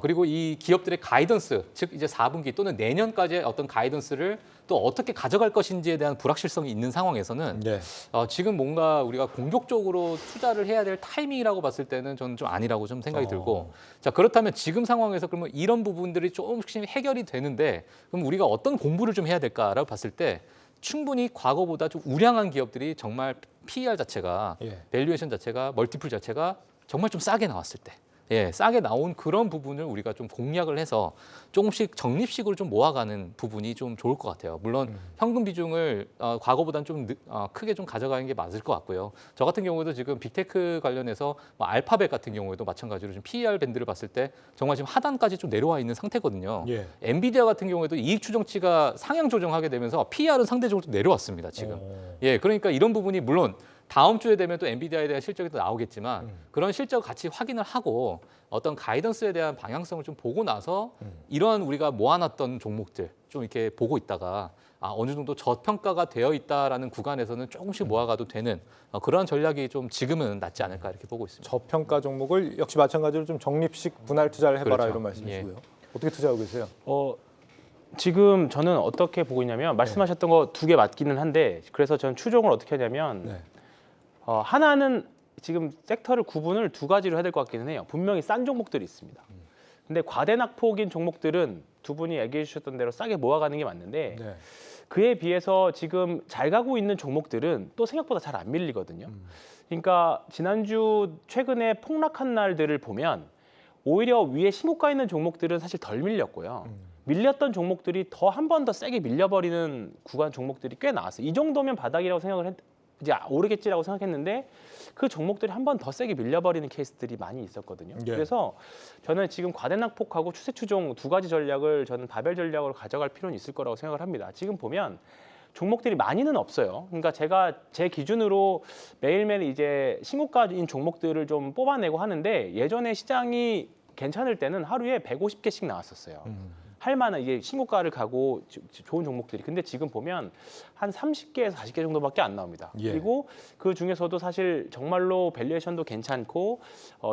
그리고 이 기업들의 가이던스, 즉 이제 4분기 또는 내년까지의 어떤 가이던스를 또 어떻게 가져갈 것인지에 대한 불확실성이 있는 상황에서는 네. 지금 뭔가 우리가 공격적으로 투자를 해야 될 타이밍이라고 봤을 때는 저는 좀 아니라고 좀 생각이 들고 자 그렇다면 지금 상황에서 그러면 이런 부분들이 조금씩 해결이 되는데 그럼 우리가 어떤 공부를 좀 해야 될까라고 봤을 때 충분히 과거보다 좀 우량한 기업들이 정말 PER 자체가 예. 밸류에이션 자체가 멀티플 자체가 정말 좀 싸게 나왔을 때 예, 싸게 나온 그런 부분을 우리가 좀 공략을 해서 조금씩 적립식으로 좀 모아가는 부분이 좀 좋을 것 같아요. 물론 현금 비중을 과거보다는 좀 크게 좀 가져가는 게 맞을 것 같고요. 저 같은 경우에도 지금 빅테크 관련해서 뭐 알파벳 같은 경우에도 마찬가지로 지금 PER 밴드를 봤을 때 정말 지금 하단까지 좀 내려와 있는 상태거든요. 예. 엔비디아 같은 경우에도 이익 추정치가 상향 조정하게 되면서 PER은 상대적으로 좀 내려왔습니다. 지금. 예, 그러니까 이런 부분이 물론 다음 주에 되면 또 엔비디아에 대한 실적이 또 나오겠지만 그런 실적 같이 확인을 하고 어떤 가이던스에 대한 방향성을 좀 보고 나서 이런 우리가 모아놨던 종목들 좀 이렇게 보고 있다가 어느 정도 저평가가 되어 있다라는 구간에서는 조금씩 모아가도 되는 그런 전략이 좀 지금은 낫지 않을까 이렇게 보고 있습니다. 저평가 종목을 역시 마찬가지로 좀 적립식 분할 투자를 해봐라 그렇죠. 이런 말씀이시고요. 어떻게 투자하고 계세요? 지금 저는 어떻게 보고 있냐면 말씀하셨던 거 두 개 맞기는 한데 그래서 저는 추종을 어떻게 하냐면 네. 하나는 지금 섹터를 구분을 두 가지로 해야 될 것 같기는 해요. 분명히 싼 종목들이 있습니다. 근데 과대낙폭인 종목들은 두 분이 얘기해 주셨던 대로 싸게 모아가는 게 맞는데 네. 그에 비해서 지금 잘 가고 있는 종목들은 또 생각보다 잘 안 밀리거든요. 그러니까 지난주 최근에 폭락한 날들을 보면 오히려 위에 신고가 있는 종목들은 사실 덜 밀렸고요. 밀렸던 종목들이 더 한 번 더 세게 밀려버리는 구간 종목들이 꽤 나왔어요. 이 정도면 바닥이라고 생각을 이제 오르겠지라고 생각했는데 그 종목들이 한 번 더 세게 밀려버리는 케이스들이 많이 있었거든요. 예. 그래서 저는 지금 과대낙폭하고 추세 추종 두 가지 전략을 저는 바벨 전략으로 가져갈 필요는 있을 거라고 생각을 합니다. 지금 보면 종목들이 많이는 없어요. 그러니까 제가 제 기준으로 매일매일 이제 신고가인 종목들을 좀 뽑아내고 하는데 예전에 시장이 괜찮을 때는 하루에 150개씩 나왔었어요. 할 만한 이게 신고가를 가고 좋은 종목들이. 근데 지금 보면 한 30개에서 40개 정도밖에 안 나옵니다. 예. 그리고 그 중에서도 사실 정말로 밸류에이션도 괜찮고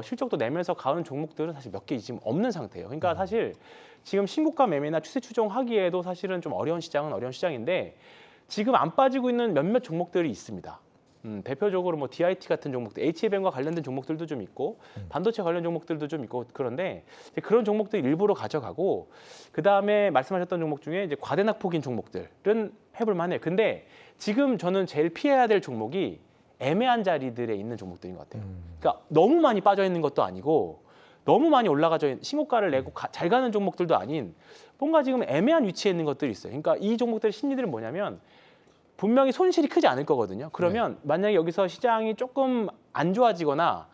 실적도 내면서 가는 종목들은 사실 몇 개 지금 없는 상태예요. 그러니까 사실 지금 신고가 매매나 추세 추종하기에도 사실은 좀 어려운 시장은 어려운 시장인데 지금 안 빠지고 있는 몇몇 종목들이 있습니다. 대표적으로 뭐 DIT 같은 종목들, HBM과 관련된 종목들도 좀 있고 반도체 관련 종목들도 좀 있고 그런데 이제 그런 종목들 일부러 가져가고 그 다음에 말씀하셨던 종목 중에 이제 과대낙폭인 종목들은 해볼 만해요. 근데 지금 저는 제일 피해야 될 종목이 애매한 자리들에 있는 종목들인 것 같아요. 그러니까 너무 많이 빠져 있는 것도 아니고 너무 많이 올라가져 있는 신고가를 내고 잘 가는 종목들도 아닌 뭔가 지금 애매한 위치에 있는 것들이 있어요. 그러니까 이 종목들의 심리들은 뭐냐면 분명히 손실이 크지 않을 거거든요. 그러면 만약에 여기서 시장이 조금 안 좋아지거나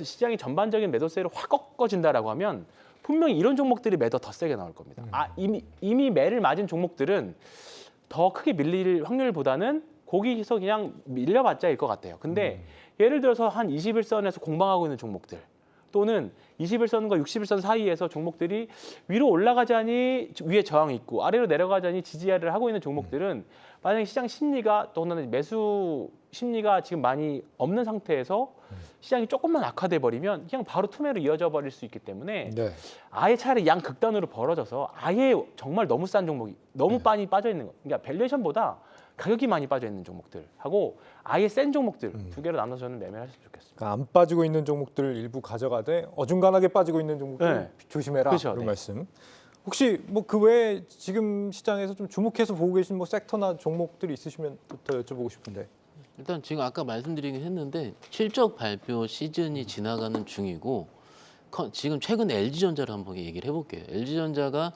시장이 전반적인 매도세로 확 꺾어진다라고 하면 분명히 이런 종목들이 매도 더 세게 나올 겁니다. 이미 매를 맞은 종목들은 더 크게 밀릴 확률보다는 거기서 그냥 밀려봤자일 것 같아요. 근데 예를 들어서 한 21선에서 공방하고 있는 종목들 또는 21선과 61선 사이에서 종목들이 위로 올라가자니 위에 저항이 있고 아래로 내려가자니 지지를 하고 있는 종목들은 만약에 시장 심리가 또는 매수 심리가 지금 많이 없는 상태에서 시장이 조금만 악화돼 버리면 그냥 바로 투매로 이어져 버릴 수 있기 때문에 네. 아예 차라리 양극단으로 벌어져서 아예 정말 너무 싼 종목이 너무 많이 빠져 있는 거. 그러니까 밸류에이션보다 가격이 많이 빠져 있는 종목들하고 아예 센 종목들 두 개로 나눠서 저는 매매를 하셨으면 좋겠습니다. 그러니까 안 빠지고 있는 종목들을 일부 가져가되 어중간하게 빠지고 있는 종목들 네. 조심해라 그렇죠. 이런 네. 말씀. 혹시 뭐 그 외에 지금 시장에서 좀 주목해서 보고 계신 뭐 섹터나 종목들이 있으시면 더 여쭤보고 싶은데. 일단 지금 아까 말씀드리긴 했는데 실적 발표 시즌이 지나가는 중이고 지금 최근 LG전자를 한번 얘기를 해볼게요. LG전자가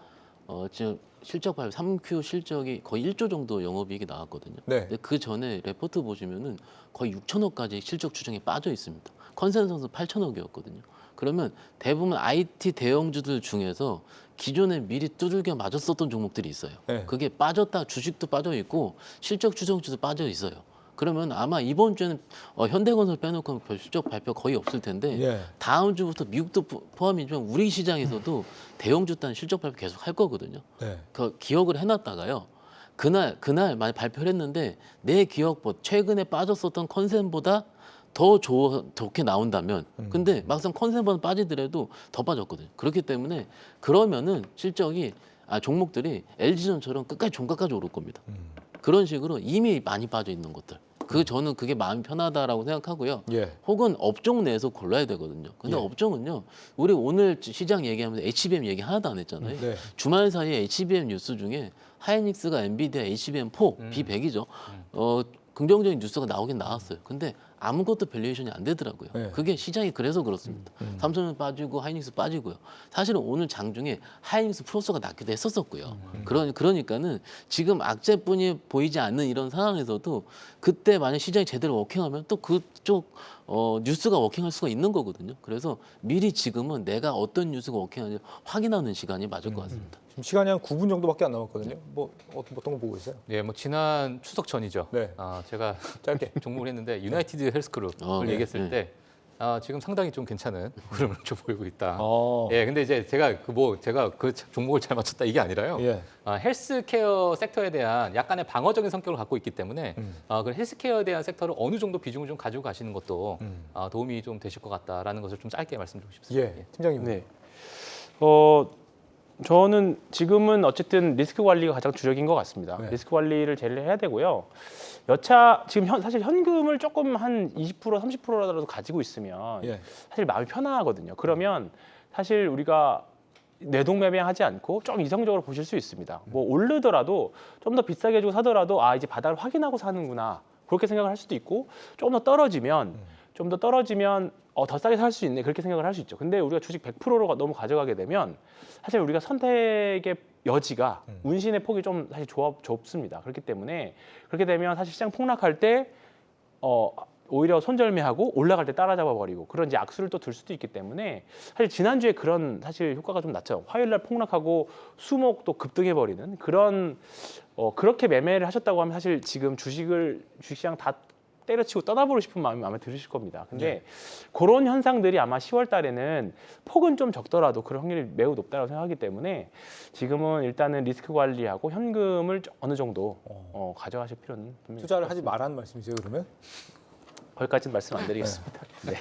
지금 실적 발표 3Q 실적이 거의 1조 정도 영업이익이 나왔거든요. 네. 근데 그 전에 레포트 보시면은 거의 6천억까지 실적 추정에 빠져 있습니다. 컨센서스 8천억이었거든요. 그러면 대부분 IT 대형주들 중에서 기존에 미리 두들겨 맞았었던 종목들이 있어요. 네. 그게 빠졌다 주식도 빠져 있고 실적 추정주도 빠져 있어요. 그러면 아마 이번 주에는 현대건설 빼놓고 별 실적 발표 거의 없을 텐데 예. 다음 주부터 미국도 포함이지만 우리 시장에서도 대형주 단 실적 발표 계속 할 거거든요. 네. 그 기억을 해놨다가요. 그날 많이 발표를 했는데 내 기억보다 최근에 빠졌었던 컨센보다 더 좋게 나온다면 근데 막상 컨센보다 빠지더라도 더 빠졌거든요. 그렇기 때문에 그러면은 실적이 종목들이 LG전처럼 끝까지 종가까지 오를 겁니다. 그런 식으로 이미 많이 빠져 있는 것들 저는 그게 마음이 편하다라고 생각하고요. 예. 혹은 업종 내에서 골라야 되거든요. 근데 예. 업종은요. 우리 오늘 시장 얘기하면서 HBM 얘기 하나도 안 했잖아요. 네. 주말 사이에 HBM 뉴스 중에 하이닉스가 엔비디아 HBM4 B100이죠. 긍정적인 뉴스가 나오긴 나왔어요. 근데 아무것도 밸류에이션이 안 되더라고요. 네. 그게 시장이 그래서 그렇습니다. 삼성은 빠지고 하이닉스 빠지고요. 사실은 오늘 장중에 하이닉스 플러스가 낮기도 했었었고요. 그러니까는 지금 악재뿐이 보이지 않는 이런 상황에서도 그때 만약 시장이 제대로 워킹하면 또 그쪽 뉴스가 워킹할 수가 있는 거거든요. 그래서 미리 지금은 내가 어떤 뉴스가 워킹하는지 확인하는 시간이 맞을 것 같습니다. 지금 시간이 한 9분 정도밖에 안 남았거든요. 뭐 어떤 거 보고 있어요? 예, 뭐 지난 추석 전이죠. 네. 제가 짧게. 종목을 했는데 유나이티드 헬스그룹을 네. 얘기했을 때 지금 상당히 좀 괜찮은 흐름을 좀 보이고 있다. 어. 예, 근데 이제 제가 그 종목을 잘 맞췄다 이게 아니라요. 예. 헬스케어 섹터에 대한 약간의 방어적인 성격을 갖고 있기 때문에 그 헬스케어에 대한 섹터를 어느 정도 비중을 좀 가지고 가시는 것도 도움이 좀 되실 것 같다라는 것을 좀 짧게 말씀드리고 싶습니다. 예. 팀장님. 네. 저는 지금은 어쨌든 리스크 관리가 가장 주력인 것 같습니다. 네. 리스크 관리를 제일 해야 되고요. 여차 지금 사실 현금을 조금 한 20% 30%라도 가지고 있으면 예. 사실 마음이 편하거든요. 그러면 사실 우리가 내동매매하지 않고 좀 이성적으로 보실 수 있습니다. 뭐 오르더라도 좀 더 비싸게 주고 사더라도 이제 바닥을 확인하고 사는구나 그렇게 생각을 할 수도 있고 좀 더 떨어지면 더 싸게 살 수 있네 그렇게 생각을 할 수 있죠. 근데 우리가 주식 100%로 너무 가져가게 되면 사실 우리가 선택의 여지가 운신의 폭이 좀 사실 좁습니다. 그렇기 때문에 그렇게 되면 사실 시장 폭락할 때 오히려 손절매하고 올라갈 때 따라잡아 버리고 그런 이제 악수를 또 들 수도 있기 때문에 사실 지난주에 그런 사실 효과가 좀 났죠. 화요일 날 폭락하고 수목 또 급등해 버리는 그런 그렇게 매매를 하셨다고 하면 사실 지금 주식시장 다 때려치고 떠나보고 싶은 마음이 아마 들으실 겁니다. 근데 그런 현상들이 아마 10월 달에는 폭은 좀 적더라도 그럴 확률이 매우 높다고 생각하기 때문에 지금은 일단은 리스크 관리하고 현금을 어느 정도 가져가실 필요는 분명히 투자를 있을 하지 것 같습니다. 말라는 말씀이세요, 그러면? 거기까지는 말씀 안 드리겠습니다. 네.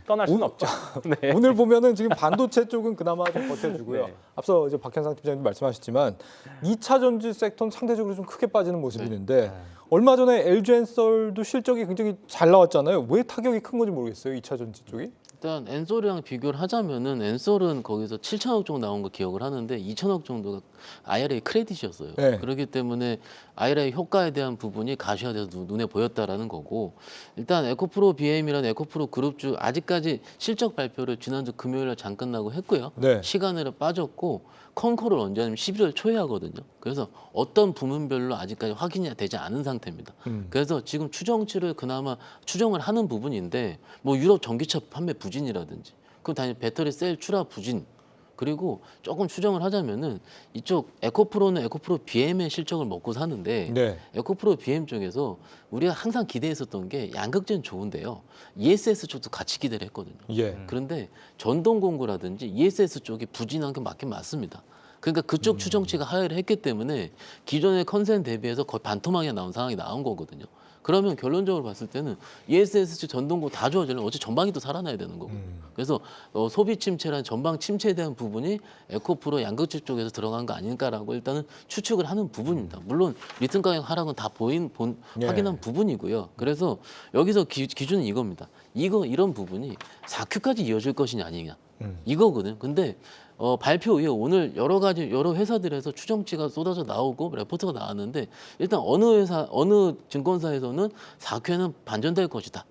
떠날 수는 없죠. 네. 오늘 보면은 지금 반도체 쪽은 그나마 좀 버텨주고요. 네. 앞서 이제 박현상 팀장님 말씀하셨지만 2차 전지 섹터는 상대적으로 좀 크게 빠지는 모습이 있는데 얼마 전에 LG엔솔도 실적이 굉장히 잘 나왔잖아요. 왜 타격이 큰 건지 모르겠어요, 2차 전지 쪽이. 일단 엔솔이랑 비교를 하자면은 엔솔은 거기서 7천억 정도 나온 거 기억을 하는데 2천억 정도가 IRA 크레딧이었어요. 네. 그렇기 때문에 IRA 효과에 대한 부분이 가시화돼서 눈에 보였다라는 거고 일단 에코프로 BM이라는 에코프로 그룹주 아직까지 실적 발표를 지난주 금요일에 잠깐 나고 했고요. 네. 시간으로 빠졌고 컨커를 언제 하냐면 11월 초에 하거든요. 그래서 어떤 부문별로 아직까지 확인이 되지 않은 상태입니다. 그래서 지금 추정치를 그나마 추정을 하는 부분인데 뭐 유럽 전기차 판매 부진이라든지 그럼 당연히 배터리 셀 출하 부진 그리고 조금 추정을 하자면은 이쪽 에코프로는 에코프로 BM의 실적을 먹고 사는데 네. 에코프로 BM 쪽에서 우리가 항상 기대했었던 게 양극재는 좋은데요. ESS 쪽도 같이 기대를 했거든요. 예. 그런데 전동공구라든지 ESS 쪽이 부진한 게 맞긴 맞습니다. 그러니까 그쪽 추정치가 하회를 했기 때문에 기존의 컨센 대비해서 거의 반토막이 나온 상황이 나온 거거든요. 그러면 결론적으로 봤을 때는 ESS 전동공 다 좋아지려면 어차피 전방이 또 살아나야 되는 거고. 그래서 소비 침체라는 전방 침체에 대한 부분이 에코프로 양극재 쪽에서 들어간 거 아닐까라고 일단은 추측을 하는 부분입니다. 물론 리튬 가격 하락은 다 예. 확인한 부분이고요. 그래서 여기서 기준은 이겁니다. 이런 부분이 4Q까지 이어질 것이냐 아니냐 이거거든요. 근데 발표 이후에 오늘 여러 회사들에서 추정치가 쏟아져 나오고 레포트가 나왔는데 일단 어느 증권사에서는 4Q에는 반전될 것이다.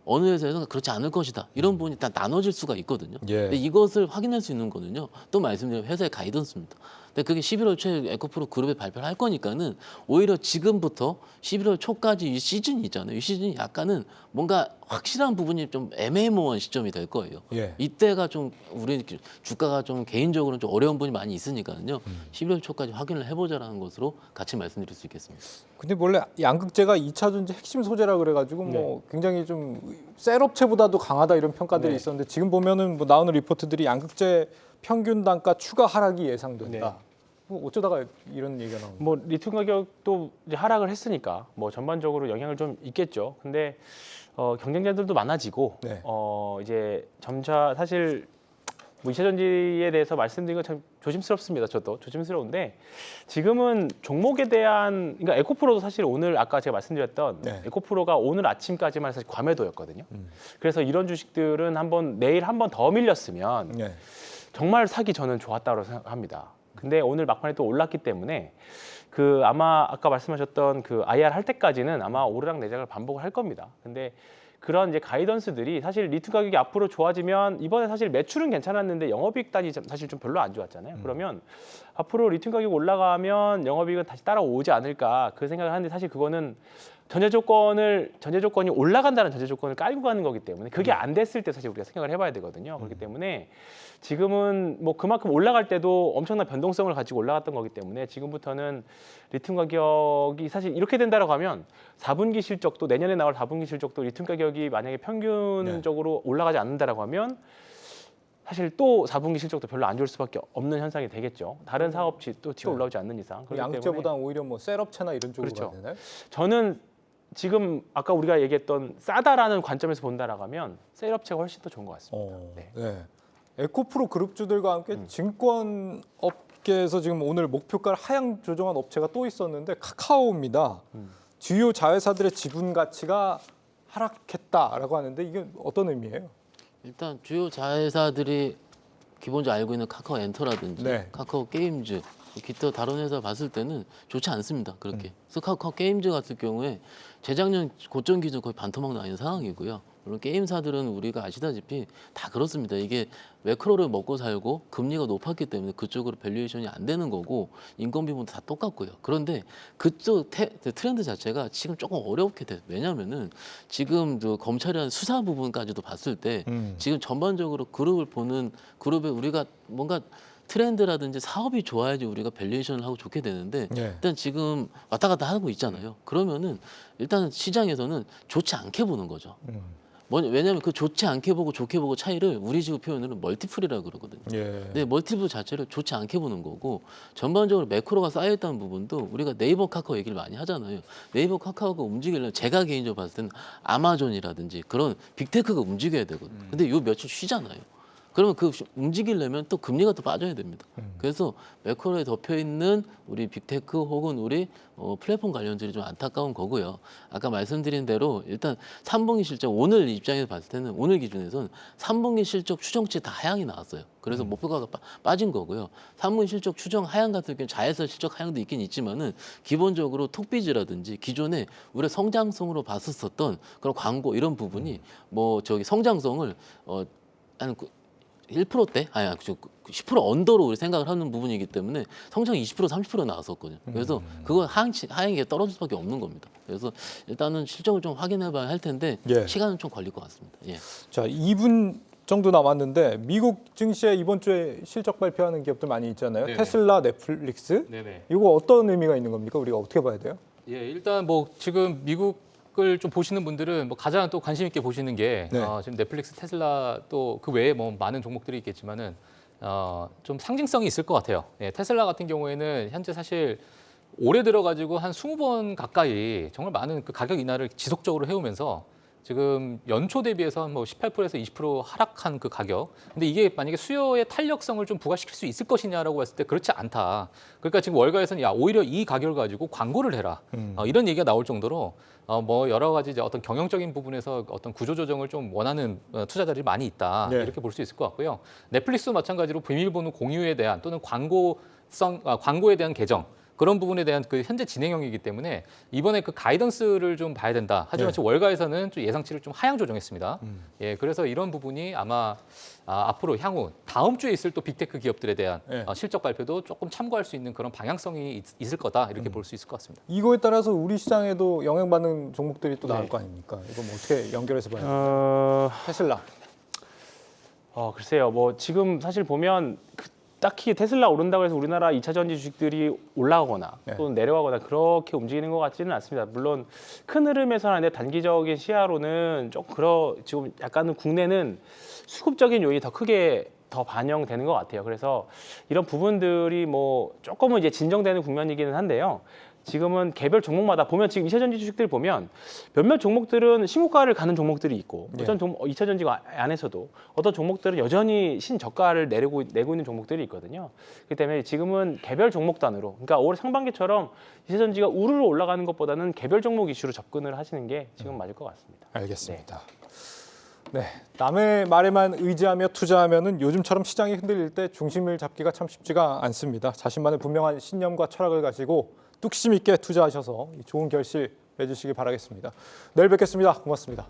어느 회사에서는 그렇지 않을 것이다. 이런 부분이 다 나눠질 수가 있거든요. 예. 근데 이것을 확인할 수 있는 거는요. 또 말씀드린 회사의 가이던스입니다. 근데 그게 11월 초에 에코프로 그룹에 발표를 할 거니까는 오히려 지금부터 11월 초까지 이 시즌이 있잖아요. 이 시즌이 약간은 뭔가 확실한 부분이 좀 애매모호한 시점이 될 거예요. 예. 이때가 좀 우리 주가가 좀 개인적으로는 좀 어려운 부분이 많이 있으니까요. 11월 초까지 확인을 해보자라는 것으로 같이 말씀드릴 수 있겠습니다. 근데 원래 양극재가 2차 전지 핵심 소재라 그래가지고 뭐 굉장히 좀 셀업체보다도 강하다 이런 평가들이 네. 있었는데 지금 보면은 뭐 나오는 리포트들이 양극재 평균 단가 추가 하락이 예상된다. 뭐 어쩌다가 이런 얘기가 나오는 뭐 리튬 가격도 이제 하락을 했으니까 뭐 전반적으로 영향을 좀 있겠죠. 근데 경쟁자들도 많아지고 네. 이제 점차 사실 뭐 2차 전지에 대해서 말씀드린 건 참 조심스럽습니다. 저도 조심스러운데 지금은 종목에 대한 그러니까 에코프로도 사실 오늘 아까 제가 말씀드렸던 네. 에코프로가 오늘 아침까지만 사실 과매도였거든요. 그래서 이런 주식들은 내일 한 번 더 밀렸으면 네. 정말 사기 저는 좋았다고 생각합니다. 근데 오늘 막판에 또 올랐기 때문에 그 아마 아까 말씀하셨던 그 IR 할 때까지는 아마 오르락내리락을 반복을 할 겁니다. 근데 그런 이제 가이던스들이 사실 리튬 가격이 앞으로 좋아지면 이번에 사실 매출은 괜찮았는데 영업이익단이 사실 좀 별로 안 좋았잖아요. 그러면 앞으로 리튬 가격이 올라가면 영업이익은 다시 따라오지 않을까 그 생각을 하는데 사실 그거는 전제 조건이 올라간다는 전제 조건을 깔고 가는 거기 때문에 그게 안 됐을 때 사실 우리가 생각을 해봐야 되거든요. 그렇기 때문에 지금은 뭐 그만큼 올라갈 때도 엄청난 변동성을 가지고 올라갔던 거기 때문에 지금부터는 리튬 가격이 사실 이렇게 된다라고 하면 4분기 실적도 내년에 나올 4분기 실적도 리튬 가격이 만약에 평균적으로 올라가지 않는다라고 하면 사실 또 4분기 실적도 별로 안 좋을 수밖에 없는 현상이 되겠죠. 다른 사업치 또 튀어 올라오지 않는 이상. 그렇기 때문에 양극재보다 오히려 뭐 셋업체나 이런 쪽으로 그렇죠. 가야 되나요? 저는 지금 아까 우리가 얘기했던 싸다라는 관점에서 본다라고 하면 셀업체가 훨씬 더 좋은 것 같습니다. 네. 네. 에코프로 그룹주들과 함께 증권 업계에서 지금 오늘 목표가를 하향 조정한 업체가 또 있었는데 카카오입니다. 주요 자회사들의 지분 가치가 하락했다라고 하는데 이게 어떤 의미예요? 일단 주요 자회사들이 기본적으로 알고 있는 카카오 엔터라든지 네. 카카오 게임즈 기타 다른 회사 봤을 때는 좋지 않습니다. 그렇게. 그래서 카카오 게임즈 같은 경우에 재작년 고점 기준 거의 반토막 나 있는 상황이고요. 물론 게임사들은 우리가 아시다시피 다 그렇습니다. 이게 매크로를 먹고 살고 금리가 높았기 때문에 그쪽으로 밸류에이션이 안 되는 거고 인건비 부분도 다 똑같고요. 그런데 그쪽 트렌드 자체가 지금 조금 어렵게 돼요. 왜냐하면은 지금 그 검찰이 한 수사 부분까지도 봤을 때 지금 전반적으로 그룹에 우리가 뭔가 트렌드라든지 사업이 좋아야지 우리가 밸류에이션을 하고 좋게 되는데 네. 일단 지금 왔다 갔다 하고 있잖아요. 그러면은 일단 시장에서는 좋지 않게 보는 거죠. 왜냐하면 그 좋지 않게 보고 좋게 보고 차이를 우리 지금 표현으로는 멀티플이라고 그러거든요. 예. 근데 멀티플 자체를 좋지 않게 보는 거고 전반적으로 매크로가 쌓여있다는 부분도 우리가 네이버 카카오 얘기를 많이 하잖아요. 네이버 카카오가 움직이려면 제가 개인적으로 봤을 때는 아마존이라든지 그런 빅테크가 움직여야 되거든요. 근데 요 며칠 쉬잖아요. 그러면 그 움직이려면 또 금리가 또 빠져야 됩니다. 그래서 매크로에 덮여 있는 우리 빅테크 혹은 우리 플랫폼 관련주들이 좀 안타까운 거고요. 아까 말씀드린 대로 일단 3분기 실적 오늘 입장에서 봤을 때는 오늘 기준에서는 3분기 실적 추정치 다 하향이 나왔어요. 그래서 목표가가 빠진 거고요. 3분기 실적 추정 하향 같은 경우 자회사 실적 하향도 있긴 있지만은 기본적으로 톡비즈라든지 기존에 우리가 성장성으로 봤었던 그런 광고 이런 부분이 뭐 저기 성장성을 한 1%대? 아니, 10% 언더로 우리 생각을 하는 부분이기 때문에 성장이 20% 30% 나왔었거든요. 그래서 그거 하향이 떨어질 수밖에 없는 겁니다. 그래서 일단은 실적을 좀 확인해봐야 할 텐데 예. 시간은 좀 걸릴 것 같습니다. 예. 자, 2분 정도 남았는데 미국 증시에 이번 주에 실적 발표하는 기업들 많이 있잖아요. 네네. 테슬라, 넷플릭스. 네네. 이거 어떤 의미가 있는 겁니까? 우리가 어떻게 봐야 돼요? 예, 일단 뭐 지금 미국을 좀 보시는 분들은 뭐 가장 또 관심 있게 보시는 게 네. 지금 넷플릭스, 테슬라 또 그 외에 뭐 많은 종목들이 있겠지만은 좀 상징성이 있을 것 같아요. 예, 테슬라 같은 경우에는 현재 사실 올해 들어가지고 한 20번 가까이 정말 많은 그 가격 인하를 지속적으로 해오면서 지금 연초 대비해서 뭐 18%에서 20% 하락한 그 가격. 근데 이게 만약에 수요의 탄력성을 좀 부각시킬 수 있을 것이냐라고 했을 때 그렇지 않다. 그러니까 지금 월가에서는 야 오히려 이 가격을 가지고 광고를 해라. 이런 얘기가 나올 정도로 뭐 여러 가지 이제 어떤 경영적인 부분에서 어떤 구조 조정을 좀 원하는 투자자들이 많이 있다. 네. 이렇게 볼 수 있을 것 같고요. 넷플릭스도 마찬가지로 비밀번호 공유에 대한 또는 광고에 대한 개정. 그런 부분에 대한 그 현재 진행형이기 때문에 이번에 그 가이던스를 좀 봐야 된다. 하지만 네. 지금 월가에서는 좀 예상치를 좀 하향 조정했습니다. 예, 그래서 이런 부분이 아마 앞으로 향후 다음 주에 있을 또 빅테크 기업들에 대한 네. 실적 발표도 조금 참고할 수 있는 그런 방향성이 있을 거다 이렇게 볼 수 있을 것 같습니다. 이거에 따라서 우리 시장에도 영향받는 종목들이 또 나올 네. 거 아닙니까? 이거 뭐 어떻게 연결해서 봐야 돼요? 테슬라. 글쎄요. 뭐 지금 사실 보면 딱히 테슬라 오른다고 해서 우리나라 2차 전지 주식들이 올라가거나 네. 또는 내려가거나 그렇게 움직이는 것 같지는 않습니다. 물론 큰 흐름에서는 아닌데 단기적인 시야로는 지금 약간은 국내는 수급적인 요인이 더 반영되는 것 같아요. 그래서 이런 부분들이 뭐 조금은 이제 진정되는 국면이기는 한데요. 지금은 개별 종목마다 보면 지금 2차전지 주식들 보면 몇몇 종목들은 신고가를 가는 종목들이 있고 네. 어떤 2차전지 안에서도 어떤 종목들은 여전히 신저가를 내고 있는 종목들이 있거든요. 그렇기 때문에 지금은 개별 종목 단으로 그러니까 올해 상반기처럼 2차전지가 우르르 올라가는 것보다는 개별 종목 이슈로 접근을 하시는 게 지금 맞을 것 같습니다. 알겠습니다. 네, 남의 말에만 의지하며 투자하면은 요즘처럼 시장이 흔들릴 때 중심을 잡기가 참 쉽지가 않습니다. 자신만의 분명한 신념과 철학을 가지고 뚝심 있게 투자하셔서 좋은 결실 맺으시기 바라겠습니다. 내일 뵙겠습니다. 고맙습니다.